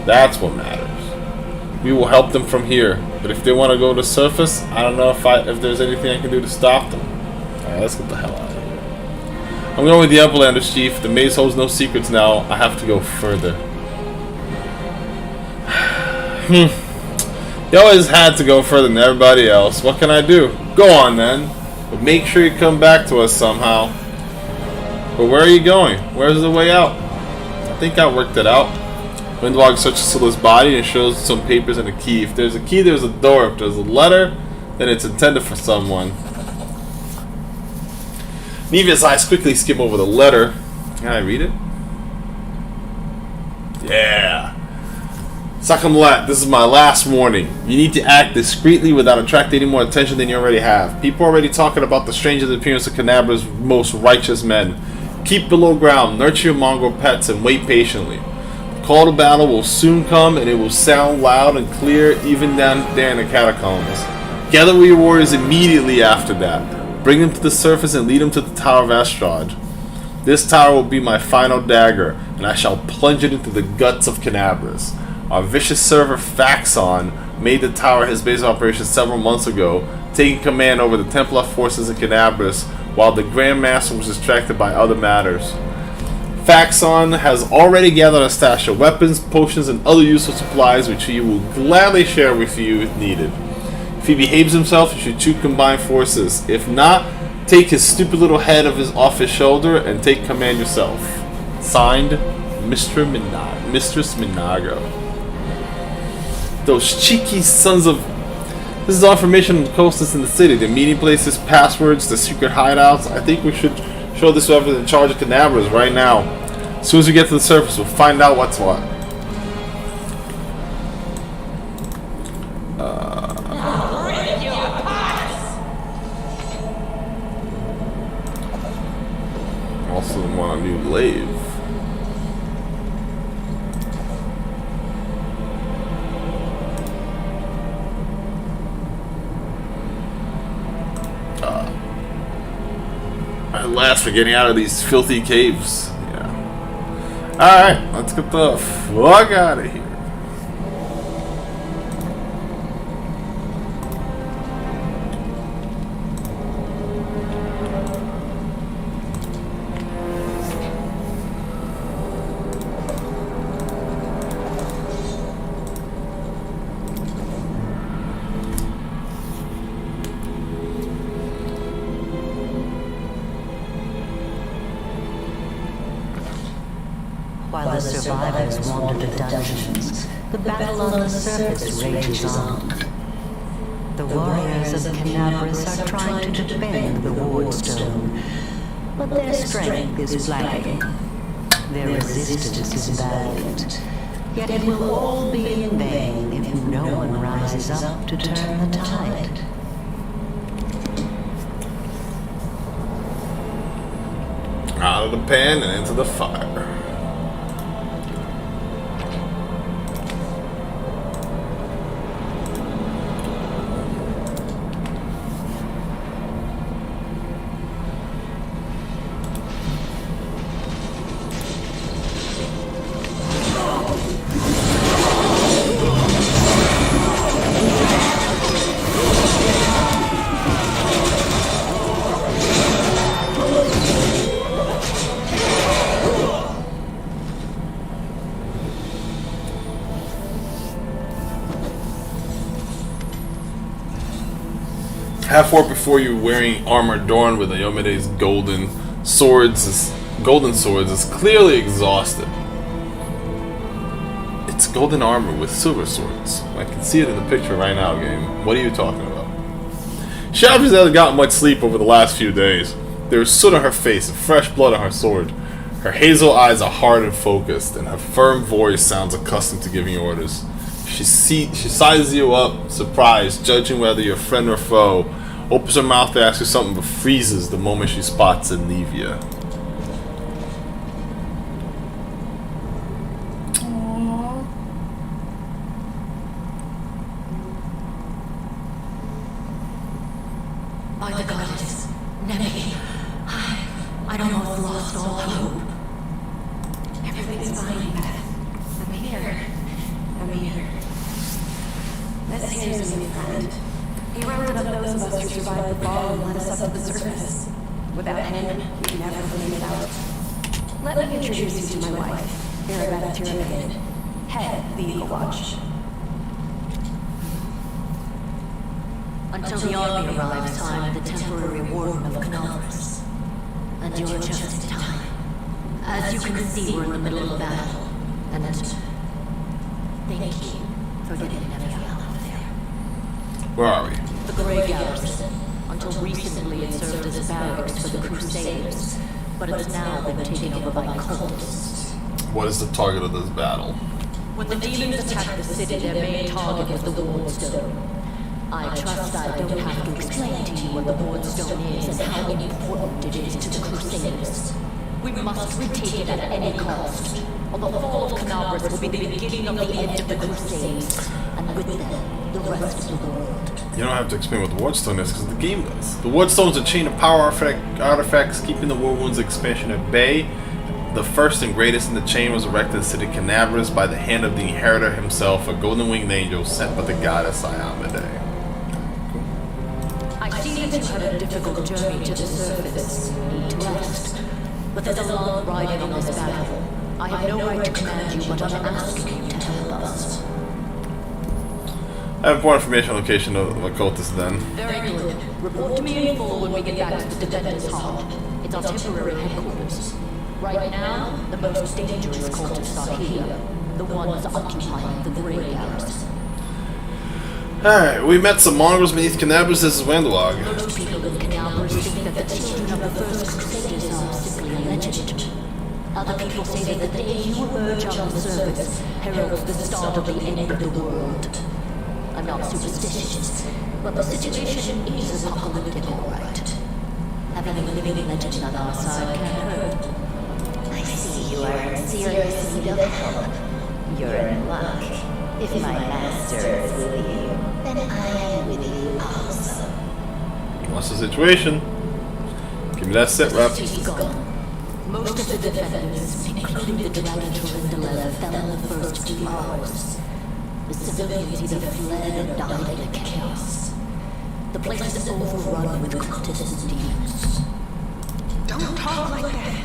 S1: That's what matters. We will help them from here, but if they want to go to the surface, I don't know if there's anything I can do to stop them. Alright, let's get the hell out of here. I'm going with the Uplanders, Chief. The maze holds no secrets now. I have to go further. You always had to go further than everybody else. What can I do? Go on then. But make sure you come back to us somehow. But where are you going? Where's the way out? I think I worked it out. Windwalk searches Silla's body and shows some papers and a key. If there's a key, there's a door. If there's a letter, then it's intended for someone. Nevia's eyes quickly skim over the letter. Can I read it? Yeah. Sakamlat, this is my last warning. You need to act discreetly without attracting any more attention than you already have. People are already talking about the strange appearance of Canabra's most righteous men. Keep below ground, nurture your mongrel pets, and wait patiently. The call to battle will soon come, and it will sound loud and clear even down there in the catacombs. Gather with your warriors immediately after that. Bring them to the surface and lead them to the Tower of Astrad. This tower will be my final dagger, and I shall plunge it into the guts of Canabras. Our vicious server Faxon made the tower his base of operations several months ago, taking command over the Templar forces in Canabras, while the Grand Master was distracted by other matters. Faxon has already gathered a stash of weapons, potions, and other useful supplies which he will gladly share with you if needed. If he behaves himself, you should two combine forces. If not, take his stupid little head off his shoulder and take command yourself. Signed, Mistress Minago. Those cheeky sons of... This is all information on the coasters in the city. The meeting places, passwords, the secret hideouts. I think we should show this to whoever's in charge of Canabras right now. As soon as we get to the surface, we'll find out what's what. Also want a new lathe. At last, we're getting out of these filthy caves. Yeah. Alright, let's get the fuck out of here.
S5: While the survivors wander the dungeons, the battle on the surface rages on. The warriors of Canabras are trying to defend the Wardstone, but their strength is flagging. Their resistance is valiant, yet it will all be in vain if no one rises up to turn the tide.
S1: Out of the pan and into the fire. Half orc before you, wearing armor adorned with Iomede's golden swords, is clearly exhausted. It's golden armor with silver swords. I can see it in the picture right now, game. What are you talking about? She obviously hasn't gotten much sleep over the last few days. There is soot on her face and fresh blood on her sword. Her hazel eyes are hard and focused, and her firm voice sounds accustomed to giving orders. She sizes you up, surprised, judging whether you're friend or foe, opens her mouth to ask you something, but freezes the moment she spots Anivia.
S5: By the goddess, Nemi, I'd almost lost all hope.
S3: Everything's fine, Beth. I'm here. This here's a new friend. He rounded up those of us who survived the fall and led us up to the surface. Without him, we'd never made it out. Let me introduce you to my wife, Arabeth Tyranid, head of the Eagle Watch.
S5: Until the army arrives, I'm the temporary warden of Canalris. And you're just in time. As you can see, we're in the middle of battle. And thank you for getting Nemi out of there.
S1: Where are we?
S5: The Grey Garrison. Until recently it served as barracks for the Crusaders, but it's now been taken over by cultists.
S1: What is the target of this battle?
S5: When the demons attacked the city, their main target was the Wardstone. I trust I don't have to explain to you what the Wardstone is and how important it is to the Crusaders. We must retake it at any cost, or the fall of Canabras will be the beginning of the end of the Crusades, and with them, the rest of the world.
S1: You don't have to explain what the Wardstone is, because the game does. The Wardstone is a chain of power artifacts keeping the Warwound's expansion at bay. The first and greatest in the chain was erected in the city of Canabras by the hand of the Inheritor himself, a golden-winged angel sent by the goddess Iamade.
S5: I see that you had a difficult journey to the surface. You need to rest. But there's a lot riding on this battle. I have no right to command you, but I'm asking you to help us.
S1: I have more information on location of occultist then.
S5: Very good. Report to me in full when we get back to the Defender's Hall. It's our temporary headquarters. Right now, the most dangerous cultists are here. The ones occupying the Grey Garrison.
S1: Alright, we met some mongrels beneath Canabras. This is Wendlog.
S5: Most people in Canabras think that the children of the first Crusaders are simply a legend. Other people say that the day you emerge on the surface heralds the start of the end of the world. I'm not superstitious, but the situation is apocalyptic, all right. Having a living legend on our side can't hurt. I see you are in serious need of help. You're in luck. If my master is with you, then I am with you also.
S1: What's the situation? Give me that sit rep.
S5: The city's gone. Most of the defenders, including the Dragon Torindale, fell in the first few hours. The civilians either fled or died in the chaos. The place is overrun with cultists and demons.
S3: Don't talk like that.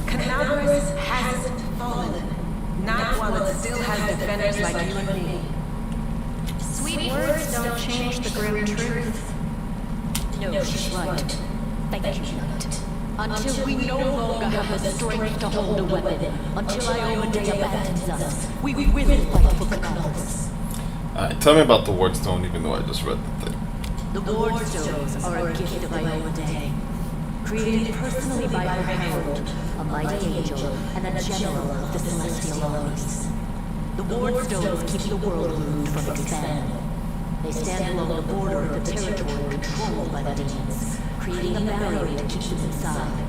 S3: Canabras hasn't fallen. Not while it still has defenders like you and me.
S2: Sweet words don't change the grim truth.
S5: No, she's right. Thank you, Knight. Until we no longer have the strength to hold a weapon, until Iomade abandons us, we will fight for Canabras.
S1: Tell me about the Wardstone, even though I just read the thing.
S5: The Wardstones are a gift of Iomade, created personally by her herald, a mighty angel, and a general of the celestial armies. The Wardstones keep the world moved from expanding. They stand along the border of the territory controlled by the demons, creating a barrier to keep them inside.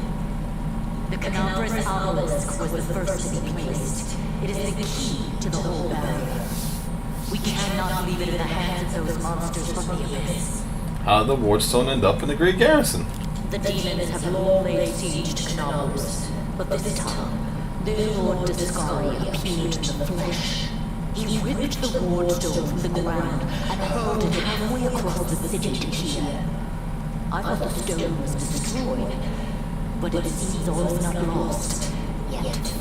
S5: The Canabras obelisk was the first to be placed. It is the key to the whole barrier. We cannot leave it in the hands of those monsters from the abyss.
S1: How did the Wardstone end up in the Great Garrison?
S5: The demons have long laid siege to Canabras, but this time, their Lord Discari appeared in the flesh. He ripped the Wardstone from the ground and hurled it halfway across the city to here. I thought the stone was destroyed, but it seems all is not lost yet.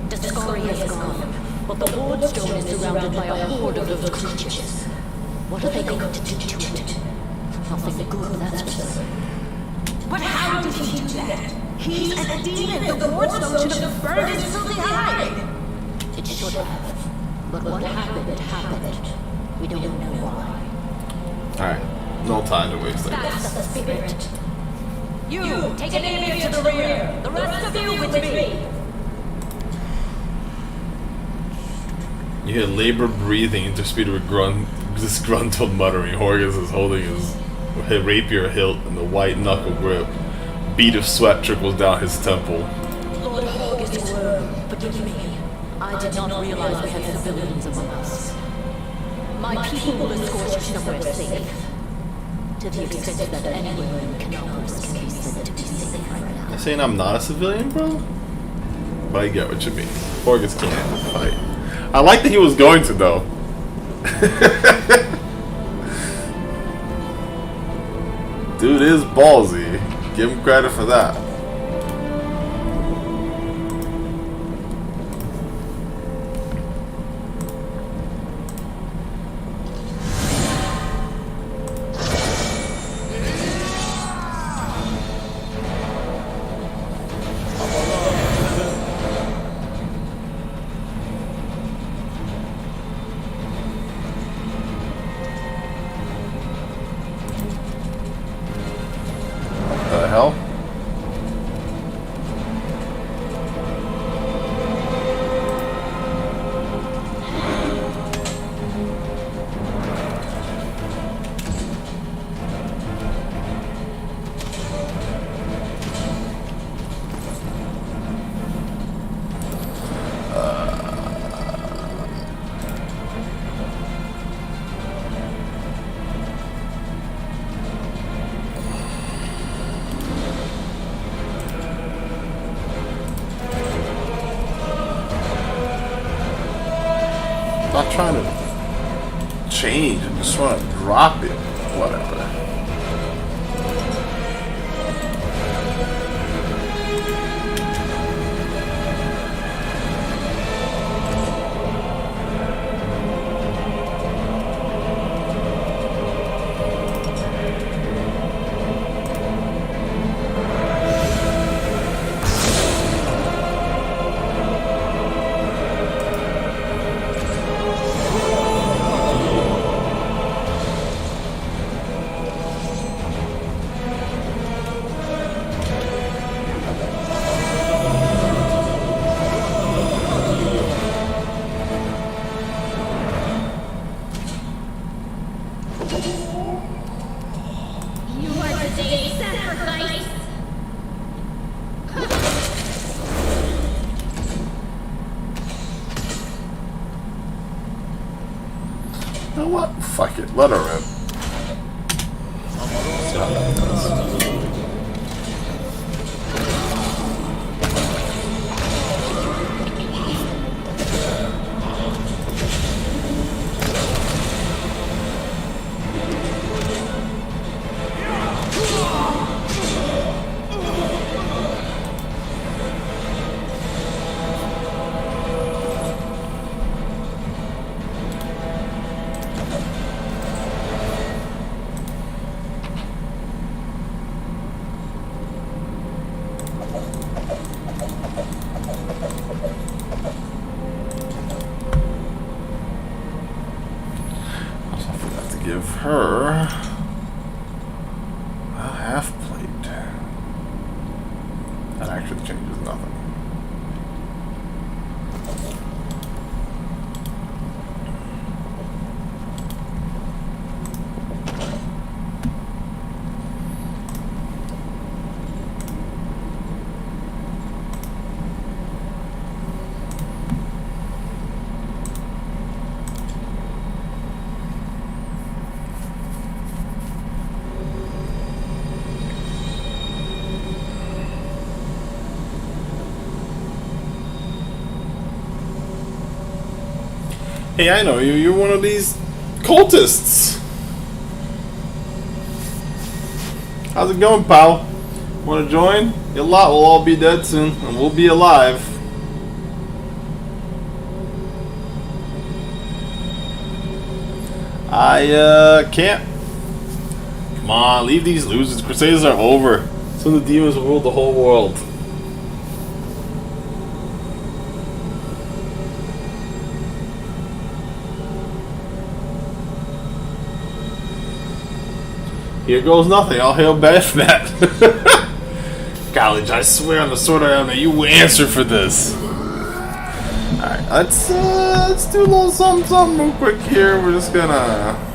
S5: Discari has gone, but the Wardstone is surrounded by a horde of those creatures. What are they going to do to it?
S3: Nothing good, that's for certain. But how did he do that? He's a demon. The Ward Stone should have burned his filthy hide. It should have. But what happened, happened. We don't know why.
S1: Alright, no time to waste like
S3: That's
S1: this.
S3: the spirit. You, take an idiot to the rear. The rest of you with me.
S1: You hear labored breathing interspersed with disgruntled muttering. Horgus is holding his rapier hilt in the white knuckle grip. Bead of sweat trickles down his temple.
S3: Lord Horgus, forgive me. I did not realize we had civilians among us. My people will escort you somewhere safe. To the extent that anywhere in Canopus can be said to be safe right now.
S1: You're saying I'm not a civilian, bro? But I get what you mean. Horgus can't fight. I like that he was going to, though. Dude is ballsy. Give him credit for that. The hell? Not trying to change, I just want to drop it. Whatever.
S2: You are today's sacrifice.
S1: You know what? Fuck it. Let her rip. See how that goes. Give her a half plate. That actually changes nothing. Hey, I know you. You're one of these cultists. How's it going, pal? Want to join? Your lot will all be dead soon, and we'll be alive. I can't Come on, leave these losers. Crusades are over. Soon the demons will rule the whole world. Here goes nothing. I'll hail Baphomet. College, I swear on the sword I am that you will answer for this. Alright, let's do a little something real quick here. We're just gonna...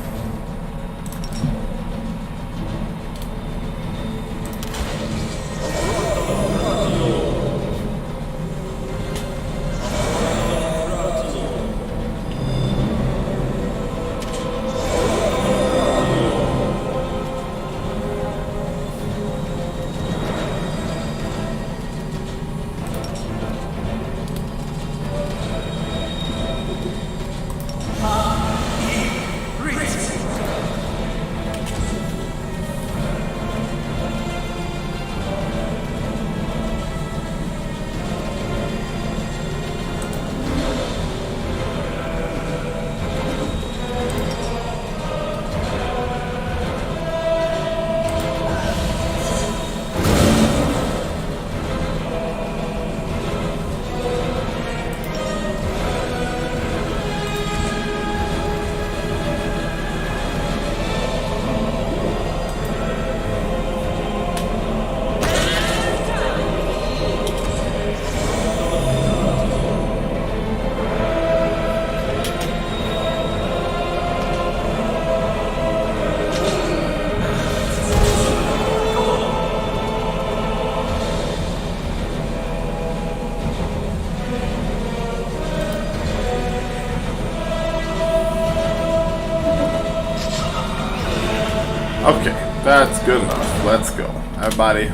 S1: Okay, that's good enough. Let's go. Everybody.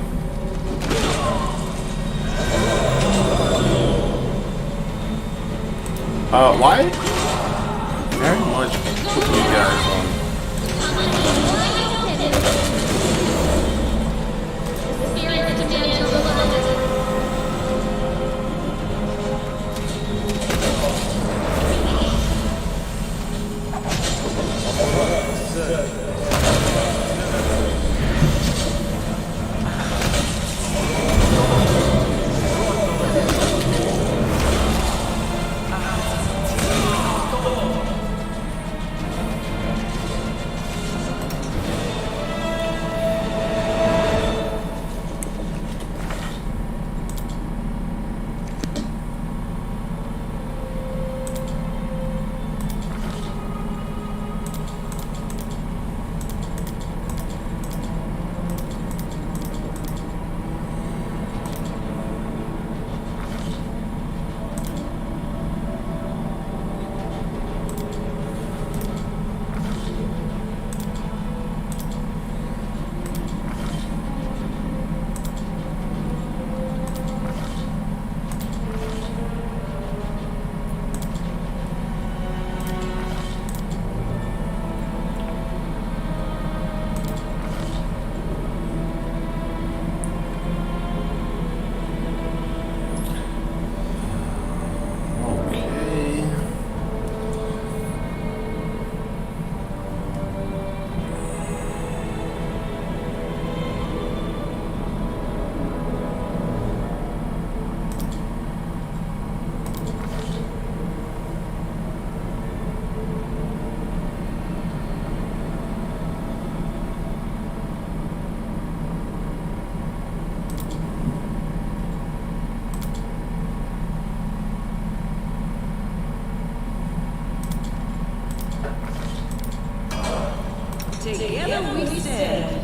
S1: Why? Very much put you guys on.
S3: Together we stand.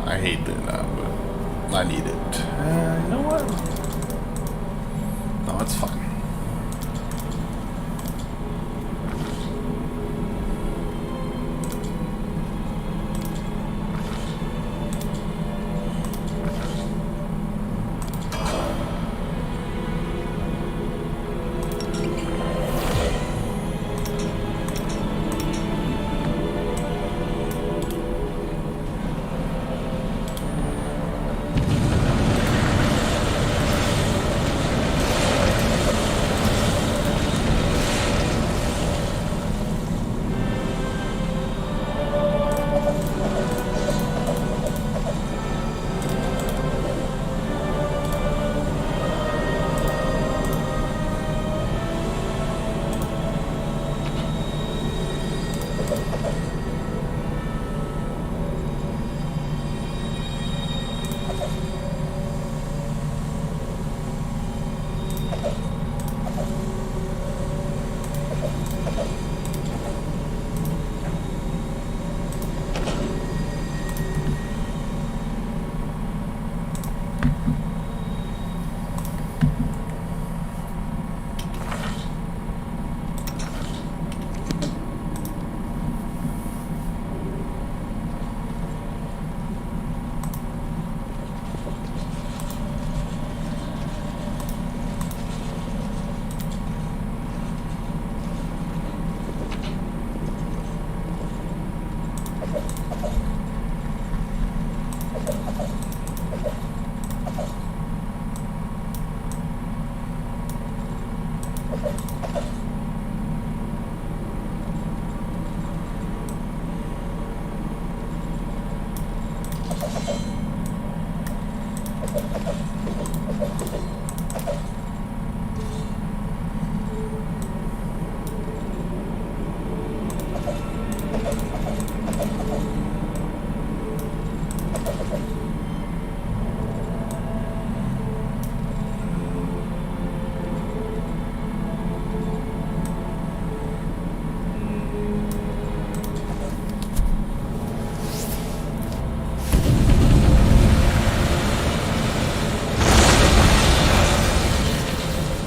S1: I hate doing that, but I need it. You know what? No, it's fine.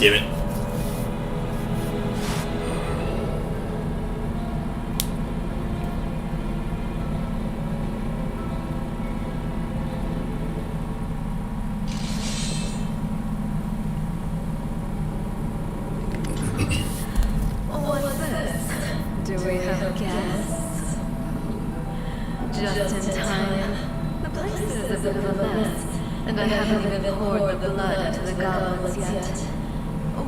S1: Damn it.
S3: What's this? Do we have guests? Just in time. The place is a bit of a mess, and I haven't even poured the blood into the goblets yet.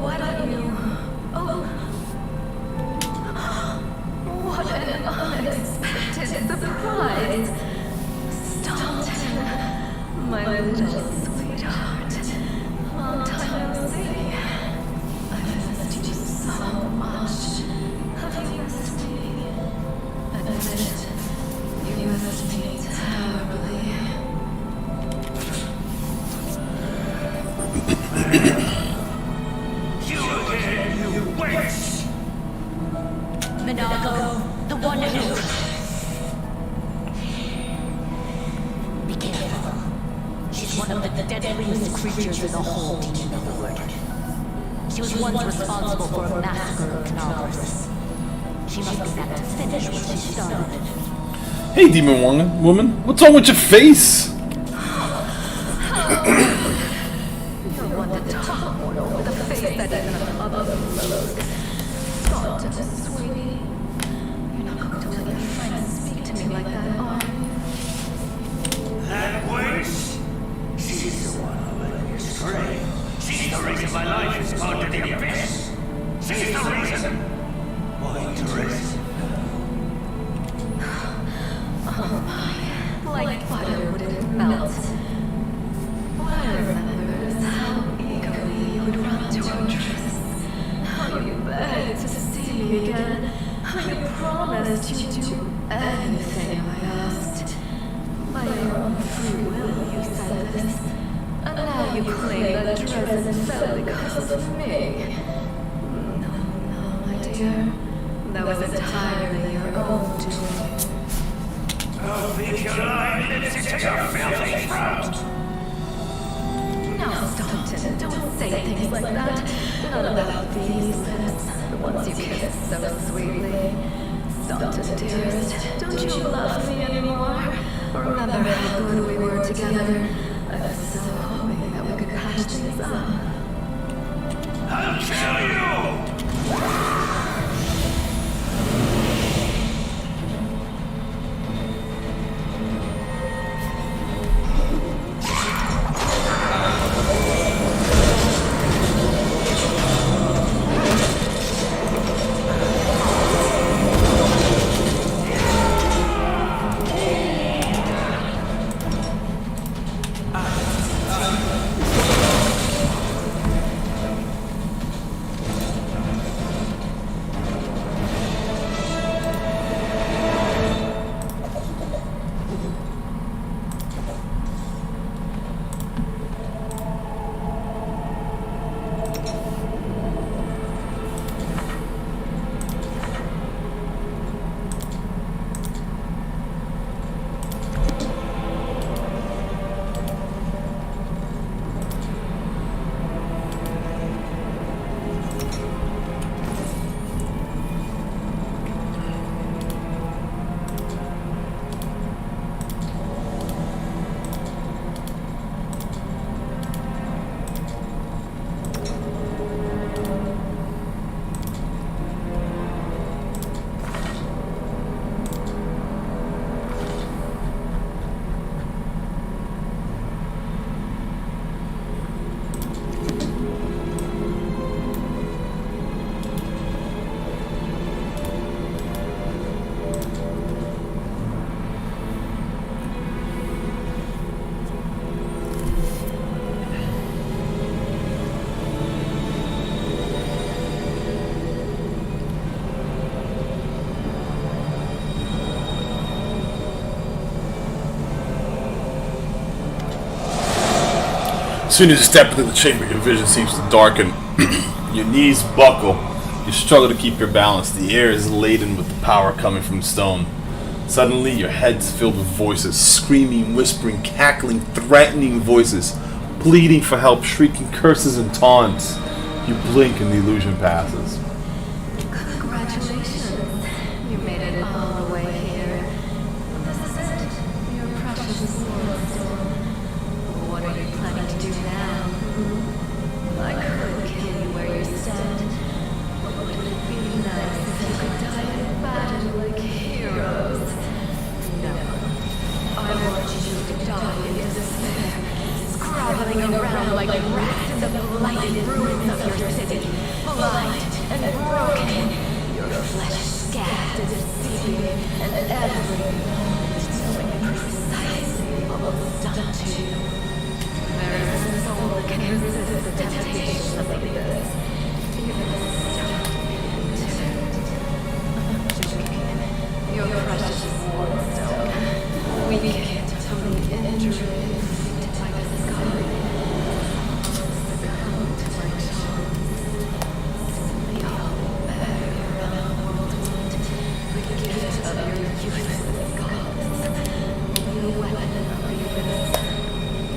S3: Why don't you... Oh. What an unexpected surprise. Staunton, my little sweetheart. Long time no see. I've missed you so much. Have you missed me? Admit it. You missed me terribly.
S5: Minago, the one who... Be careful. She's one of the deadliest creatures in the whole demon horde. She was once responsible for a massacre of Canaveras. She must be back to finish what she started.
S1: Hey, demon woman, what's wrong with your face?
S3: You're one to talk more with a face that isn't above the blows. Sultan, sweetie. You're not going to let your friends speak to me like that, are you?
S7: That voice? She's the one who led me astray. She's the reason my life has gone to the abyss. She's the reason. Why, Teresa?
S3: Oh my, like butter would it melt. What I remember is how eagerly you would run to our trysts. How you begged to see me again. How you promised you'd do anything I asked. By your own free will, you said this. And now you claim that Dresden fell because of me. No, my dear. That was entirely your own doing.
S7: I'll leave your line and into your filthy throat!
S3: Now, Staunton, don't say things like that. Not about these lips, the ones you kiss so sweetly. Staunton, dearest, don't you love me anymore? Remember how good we were together? I was so hoping that we could patch things up.
S7: I'll kill you!
S1: As soon as you step into the chamber, your vision seems to darken. Your knees buckle. You struggle to keep your balance. The air is laden with the power coming from the stone. Suddenly, your head's filled with voices, screaming, whispering, cackling, threatening voices, pleading for help, shrieking curses and taunts. You blink and the illusion passes.
S3: Congratulations. You made it all the way here. This is it. Your precious sword stone. What are you planning to do now? I could kill you where you stand. But wouldn't it be nice if you could die in battle like heroes? No. I want you to die in despair, scrabbling around like rats in the blighted ruins of your city, blind and broken, your flesh scabbed and seething, and every moment knowing precisely what was done to you. There is a soul that can resist the temptation of this. Even stop into it. I'm joking. Your precious wardstone. Weakened from the injury inflicted by the sky. Succumb to my charms. Simply all bear your own world wound. The gift of your useless gods. Your weapon of grievance.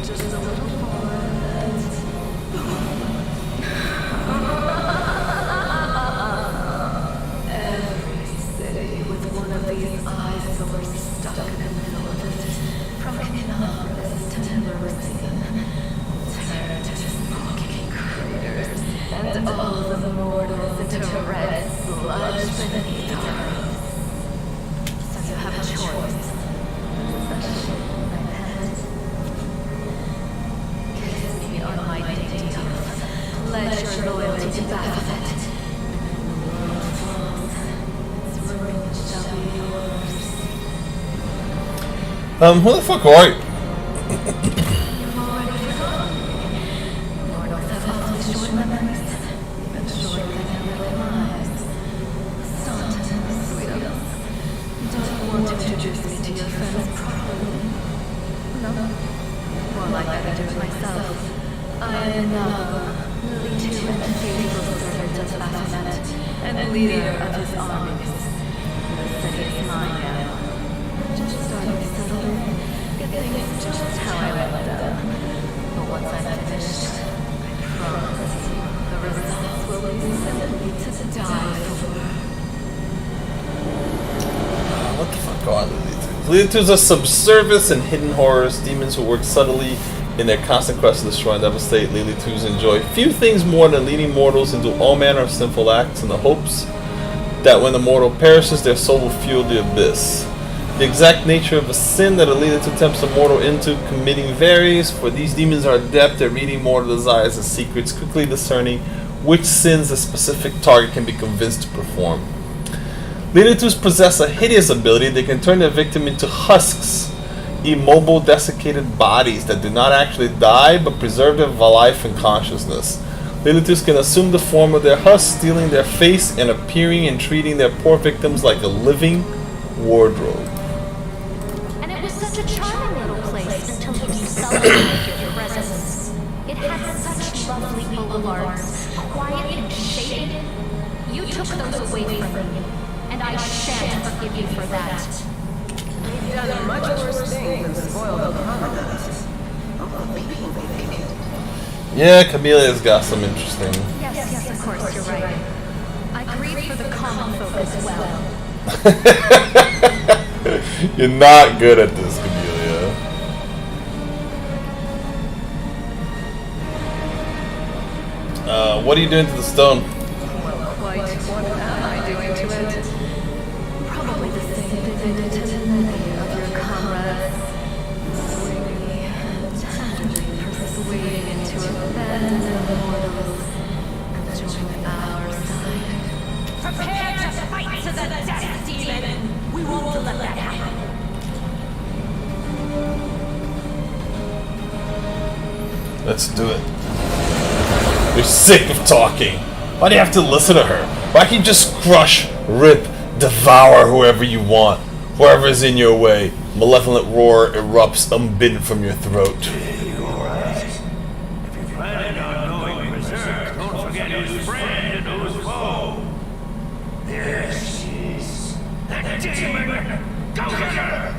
S3: Just a little more and every city with one of these eyesores stuck in the middle of it, from Canopus to Meridian, turned to smoking craters, and all the mortals into red slime. symphony, darling. So you have a choice. Especially my pet. Kiss me on my dainty oath. Pledge your loyalty to Baphomet.
S1: Who the fuck are you?
S3: Mortals have awfully short memories, even shorter than their little lives. Stunt, sweetheart. Don't you want to introduce me to your friends properly? No. More like I do it myself. I am Nava, Lily Two and faithful servant of Baphomet, and leader of his armies. The city is mine now. Just starting to settle in, get things just how I like them. But once I'm finished, I promise the results will be simply to die for.
S1: What the fuck are Lily Twos? Lily Twos are subservious and hidden horrors, demons who work subtly in their constant quest to destroy and devastate. Lily Twos enjoy few things more than leading mortals into all manner of sinful acts in the hopes that when the mortal perishes, their soul will fuel the abyss. The exact nature of a sin that a Lily Two tempts a mortal into committing varies, for these demons are adept at reading mortal desires and secrets, quickly discerning which sins a specific target can be convinced to perform. Lily Twos possess a hideous ability. They can turn their victim into husks, immobile, desiccated bodies that do not actually die but preserve their life and consciousness. Lily Twos can assume the form of their husks, stealing their face and appearing and treating their poor victims like a living wardrobe.
S2: And it was such a charming little place until you celebrated your presence. It had such lovely boulevards, quiet and shaded. You took those away from me, and I shan't forgive you for that.
S3: You've done much worse things than spoil the promenades. Oh, the people they killed.
S1: Yeah, Chamelea's got some interesting.
S2: Yes, of course, you're right. I grieve for the common folk as well.
S1: You're not good at this, Camelia. What are you doing to the stone?
S3: Well, quite what am I doing to it? Probably the same thing I did to many of your comrades. Slowly and tenderly persuading into abandon the mortals and join our side.
S8: Prepare to fight to the death, demon! We won't let that happen.
S1: Let's do it. You're sick of talking. Why do you have to listen to her? Why can't you just crush, rip, devour whoever you want? Whoever's in your way. Malevolent roar erupts unbidden from your throat.
S7: Alright. If you're planning on going berserk, don't forget who's friend and who's foe. There she is. That demon! Go get her!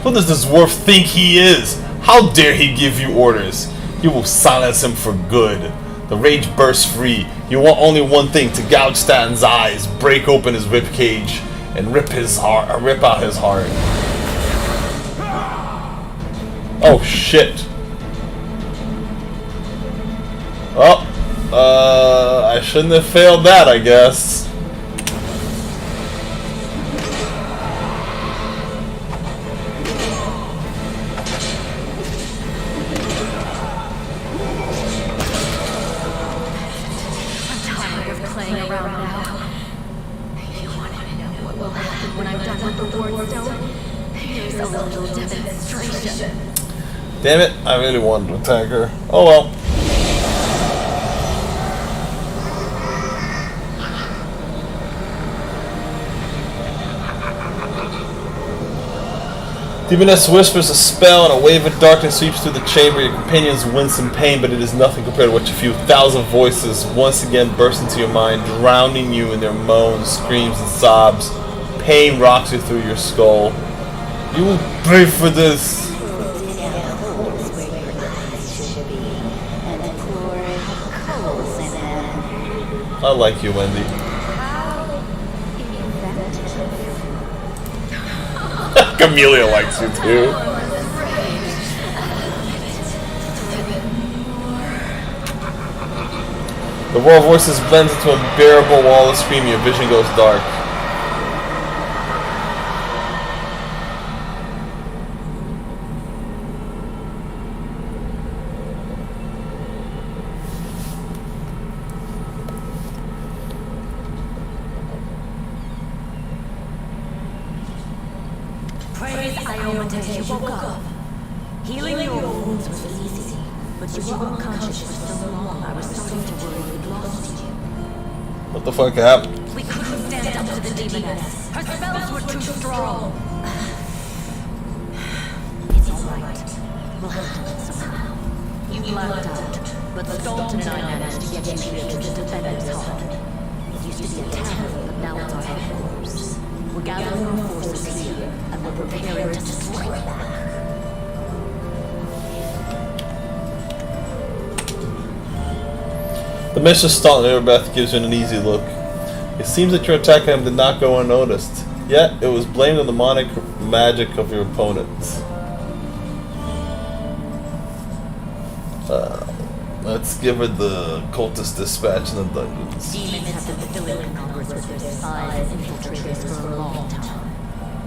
S1: Who does this dwarf think he is? How dare he give you orders? You will silence him for good. The rage bursts free. You want only one thing: to gouge Stan's eyes, break open his ribcage, and rip out his heart. Oh shit. Oh, I shouldn't have failed that, I guess. Damn it, I really wanted to attack her. Oh well. Demoness whispers a spell and a wave of darkness sweeps through the chamber. Your companions wince in pain, but it is nothing compared to what you feel. 1,000 voices once again burst into your mind, drowning you in their moans, screams, and sobs. Pain rocks you through your skull. You will pay for this. I like you, Wendy. Camelia likes you too. The roar of voices blends into a unbearable wall of screaming. Your vision goes dark.
S8: Praise Iomates, you woke up. Healing your wounds was easy, but you were unconscious for so long I was starting to worry we'd lost you.
S1: What the fuck happened?
S8: We couldn't stand up to the demoness. Her spells were too strong. It's alright. We'll handle it somehow. You blacked out, but Dalton and I managed to get you here to the defender's heart. It used to be a tavern, but now it's our headquarters. We're gathering our forces here, and we're preparing to strike back.
S1: The mission stalled and Beth gives you an uneasy look. It seems that your attack on him did not go unnoticed. Yet, it was blamed on the demonic magic of your opponents. Let's give her the cultist dispatch in the dungeons.
S8: Demons have been filling Congress with their spies and infiltrators for a long time.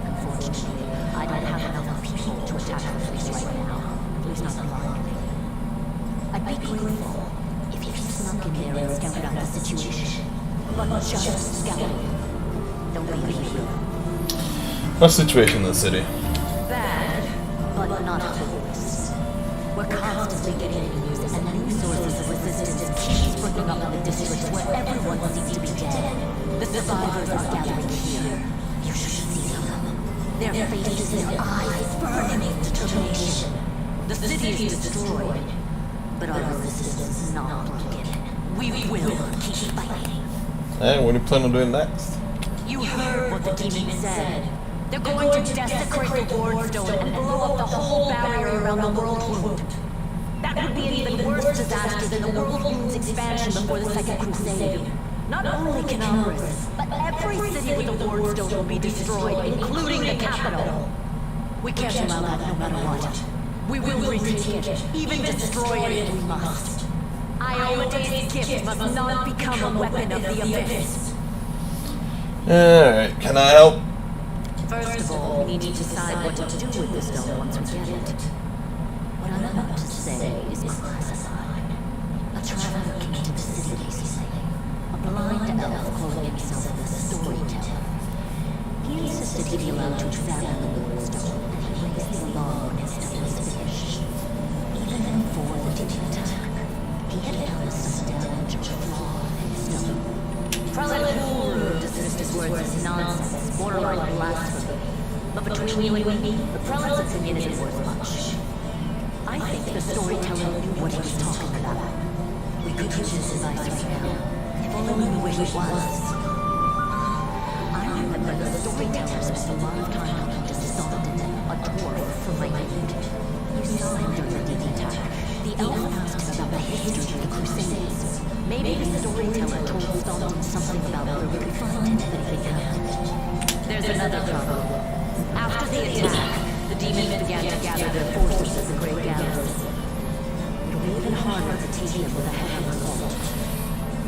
S8: Unfortunately, I don't have enough people to attack the place right now. At least not blindly. I'd be grateful if you snuck in there and scouted out the situation. But just scouting. Don't be a hero.
S1: What situation in the city?
S8: Bad, but not hopeless. We're constantly getting news, and new sources of resistance keep springing up in the districts where everyone seems to be dead. The survivors are gathering here. You should see them. Their faces, their eyes burning with determination. The city is destroyed, but our resistance is not broken. We will keep fighting.
S1: And what do you plan on doing next?
S8: You heard what the demon said. They're going to desecrate the Ward Stone and blow up the whole barrier around the World Wound. That would be an even worse disaster than the World Wound's expansion before the Second Crusade. Not only Canopus, but every city with a Ward Stone will be destroyed, including the capital. We can't allow that no matter what. We will retake it, even destroy it if we must. Iomate's gift must not become a weapon of the abyss.
S1: Alright, can I help?
S8: First of all, we need to decide what to do with the stone once we get it. What I'm about to say is classified. A traveler came to the city recently. A blind elf calling himself the Storyteller. He insisted he be allowed to examine the Ward Stone, and he raised the alarm when his study was finished. Even before the demon attack, he had found some damage or flaw in the stone. Prelate Guru dismissed his words as nonsense, borderline blasphemy. But between you and me, the prelate's opinion isn't worth much. I think the storyteller knew what he was talking about. We could use his advice right now, if only we knew where he was. I remember the storyteller spent a lot of time talking to Sultan, a dwarf from my youth. You saw him during the demon attack. The elf asked him about the history of the Crusades. Maybe the storyteller told Sultan something about where we could find him if anything happened. There's another problem. After the attack, the demons began to gather their forces at the Great Gallery. It'll be even harder to take them with a heavy assault.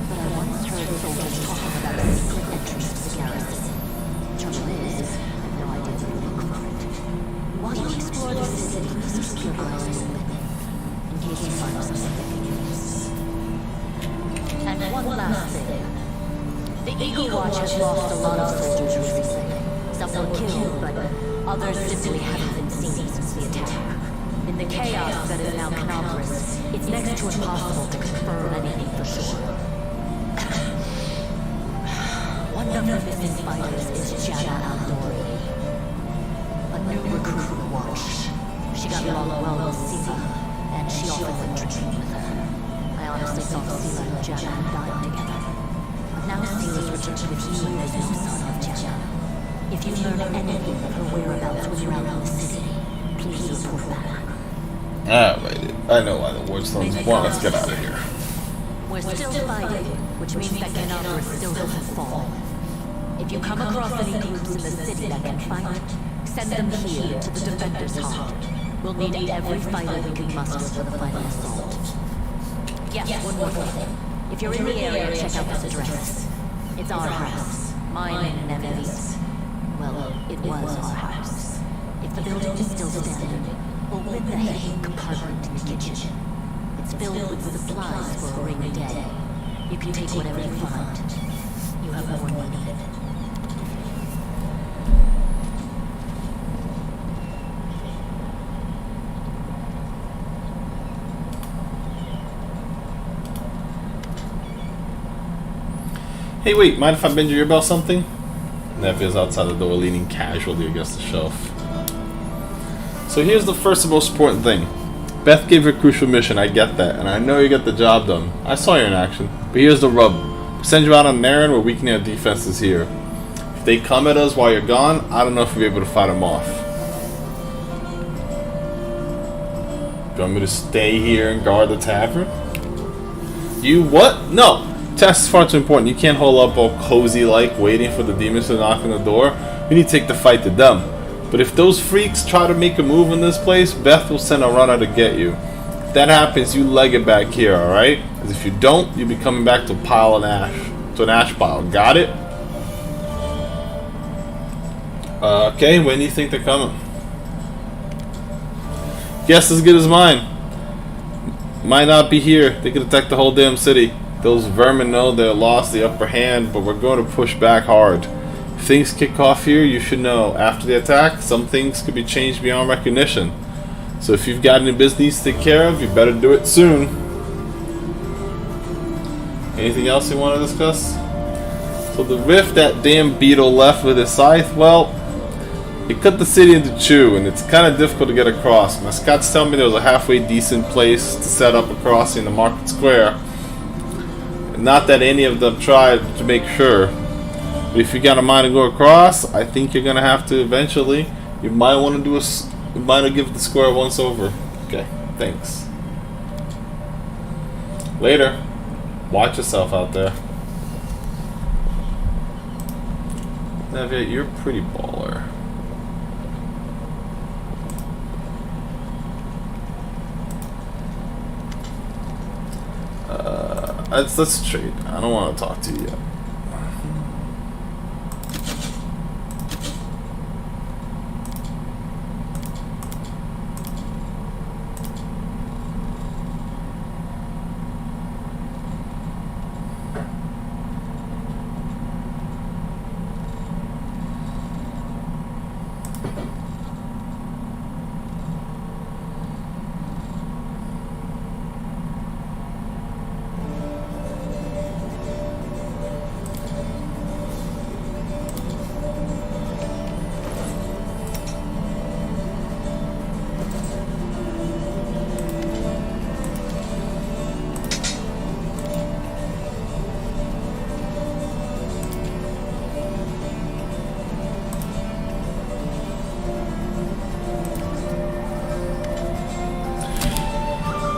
S8: But I once heard soldiers talking about a secret entrance to the garrison. Trouble is, I have no idea where to look for it. While you explore the city, just keep your eyes open, in case you find something that can use. And one last thing. The Eagle Watch has lost a lot of soldiers recently. Some were killed, but others simply haven't been seen since the attack. In the chaos that is now Canopus, it's next to impossible to confirm anything for sure. One of the missing fighters is Jada Aldori, a new recruit from the Watch. She got along well with Sila, and she often went drinking with her. I honestly thought Sila and Jada had died together. But now Sila's returned with you and there's no sign of Jada. If you learn anything of her whereabouts when you're out in the city, please report back.
S1: Alright, I know why the Wardstones want us to get out of here.
S8: We're still fighting, which means that Canopus still hasn't fallen. If you come across any groups in the city that can fight, send them here to the Defender's Heart. We'll need every fighter we can muster for the final assault. Yes, one more thing. If you're in the area, check out this address. It's our house. Mine and Nevi's. Well, it was our house. If the building is still standing, open the hidden compartment in the kitchen. It's filled with supplies for a rainy day. You can take whatever you find. You have more than needed.
S1: Hey, wait, mind if I bend your ear about something? Nevia's outside the door, leaning casually against the shelf. So here's the first and most important thing. Beth gave you a crucial mission, I get that, and I know you got the job done. I saw you in action. But here's the rub. We send you out on an errand, we're weakening our defenses here. If they come at us while you're gone, I don't know if we'll be able to fight them off. You want me to stay here and guard the tavern? You what? No! Test is far too important. You can't hold up all cozy-like, waiting for the demons to knock on the door. We need to take the fight to them. But if those freaks try to make a move in this place, Beth will send a runner to get you. If that happens, you leg it back here, alright? Because if you don't, you'll be coming back to a pile of ash. To an ash pile. Got it? Okay, when do you think they're coming? Guess as good as mine. Might not be here. They could attack the whole damn city. Those vermin know they're lost the upper hand, but we're going to push back hard. If things kick off here, you should know. After the attack, some things could be changed beyond recognition. So if you've got any business to take care of, you better do it soon. Anything else you want to discuss? So the rift that damn beetle left with his scythe, well, it cut the city into two, and it's kind of difficult to get across. My scouts tell me there was a halfway decent place to set up a crossing in the market square. Not that any of them tried to make sure. But if you got a mind to go across, I think you're gonna have to eventually. You might want to do you might give the square once over. Okay, thanks. Later. Watch yourself out there. Nevia, you're a pretty baller. Let's trade. I don't want to talk to you yet.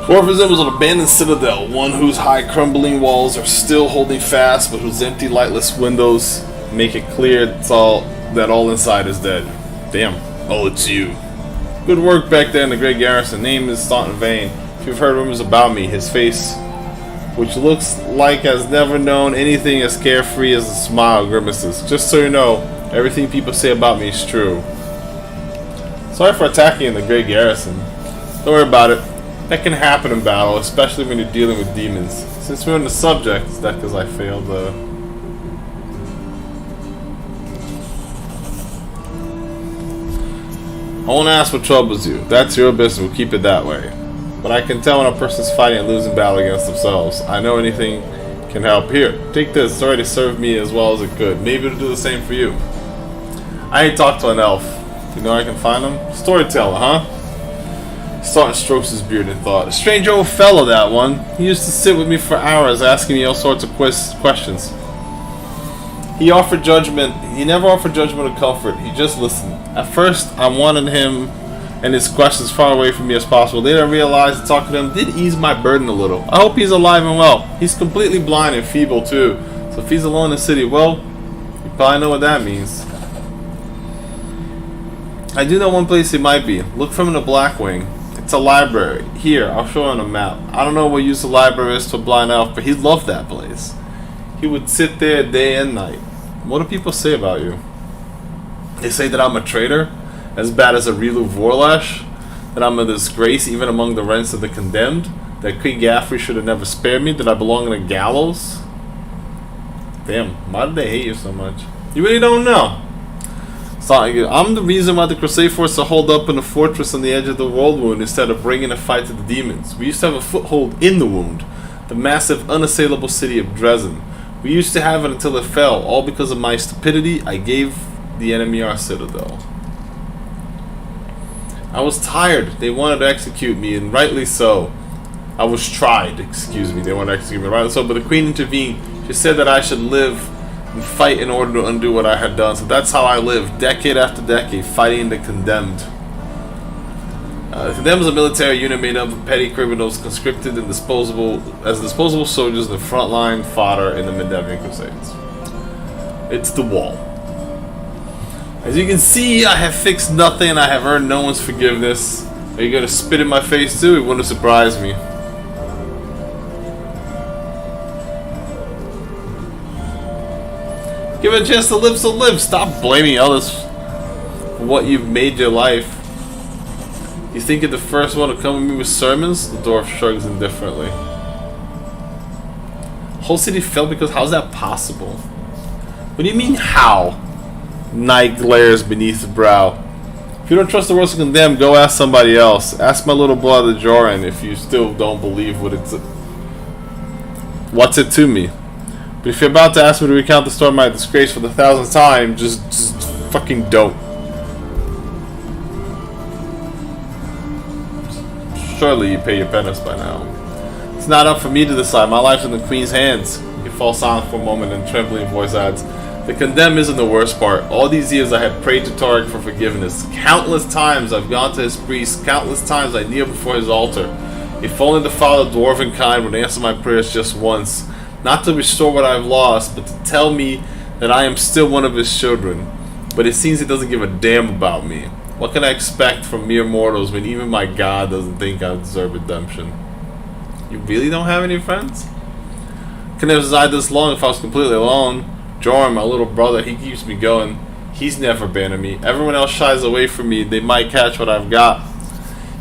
S1: Or resembles an abandoned citadel, one whose high crumbling walls are still holding fast, but whose empty lightless windows make it clear that all inside is dead. Damn. Oh, it's you. Good work back there in the great garrison. Name is not in vain. If you've heard rumors about me, his face, which looks like has never known anything as carefree as a smile grimaces. Just so you know, everything people say about me is true. Sorry for attacking in the great garrison. Don't worry about it. That can happen in battle, especially when you're dealing with demons. Since we're on the subject, is that because I failed I won't ask what troubles you. That's your business. We'll keep it that way. But I can tell when a person's fighting and losing battle against themselves. I know anything can help. Here, take this. It's already served me as well as it could. Maybe it'll do the same for you. I ain't talked to an elf. You know I can find him? Storyteller, huh? Staunton strokes his beard and thought. A strange old fellow, that one. He used to sit with me for hours, asking me all sorts of questions. He offered judgment. He never offered judgment or comfort. He just listened. At first, I wanted him and his questions far away from me as possible. Later, I realized that talking to him did ease my burden a little. I hope he's alive and well. He's completely blind and feeble, too. So if he's alone in the city, well, you probably know what that means. I do know one place he might be. Look for him in the Blackwing. It's a library. Here, I'll show you on a map. I don't know what use the library is to a blind elf, but he loved that place. He would sit there day and night. What do people say about you? They say that I'm a traitor, as bad as a Rilu Vorlash, that I'm a disgrace even among the ranks of the condemned, that Queen Gaffrey should have never spared me, that I belong in a gallows. Damn, why do they hate you so much? You really don't know. I'm the reason why the Crusade forces are holed up in a fortress on the edge of the World Wound instead of bringing a fight to the demons. We used to have a foothold in the Wound, the massive, unassailable city of Dresden. We used to have it until it fell, all because of my stupidity. I gave the enemy our citadel. I was tired. They wanted to execute me, and rightly so. I was tried, excuse me. They wanted to execute me, rightly so, but the Queen intervened. She said that I should live and fight in order to undo what I had done. So that's how I lived, decade after decade, fighting the condemned. The condemned is a military unit made up of petty criminals conscripted and disposable soldiers in the frontline fodder in the Mid-Devian Crusades. It's the wall. As you can see, I have fixed nothing. I have earned no one's forgiveness. Are you gonna spit in my face too? It wouldn't surprise me. Give it a chance to live, so live. Stop blaming others for what you've made your life. You think you're the first one to come with me with sermons? The dwarf shrugs indifferently. Whole city fell because how's that possible? What do you mean how? Night glares beneath his brow. If you don't trust the words of condemn, go ask somebody else. Ask my little brother Dorian if you still don't believe what's it to me. But if you're about to ask me to recount the story of my disgrace for the 1000th time, just fucking don't. Surely you pay your penance by now. It's not up for me to decide. My life's in the Queen's hands. He falls silent for a moment and trembling voice adds, the condemned isn't the worst part. All these years I have prayed to Torek for forgiveness. Countless times I've gone to his priest. Countless times I kneel before his altar. If only the Father Dwarven kind would answer my prayers just once. Not to restore what I've lost, but to tell me that I am still one of his children. But it seems he doesn't give a damn about me. What can I expect from mere mortals when even my God doesn't think I deserve redemption? You really don't have any friends? Couldn't have survived this long if I was completely alone. Jorm, my little brother, he keeps me going. He's never abandoned me. Everyone else shies away from me. They might catch what I've got.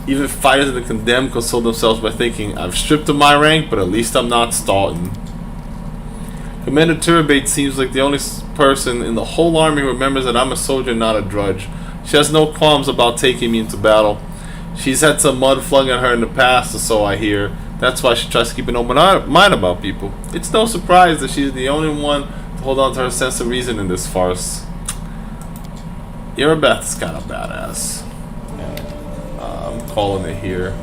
S1: Even fighters of the condemned console themselves by thinking, I've stripped of my rank, but at least I'm not Staunton. Commander Turabate seems like the only person in the whole army who remembers that I'm a soldier, not a drudge. She has no qualms about taking me into battle. She's had some mud flung at her in the past, or so I hear. That's why she tries to keep an open mind about people. It's no surprise that she's the only one to hold on to her sense of reason in this farce. Irabeth is kind of badass. I'm calling it here.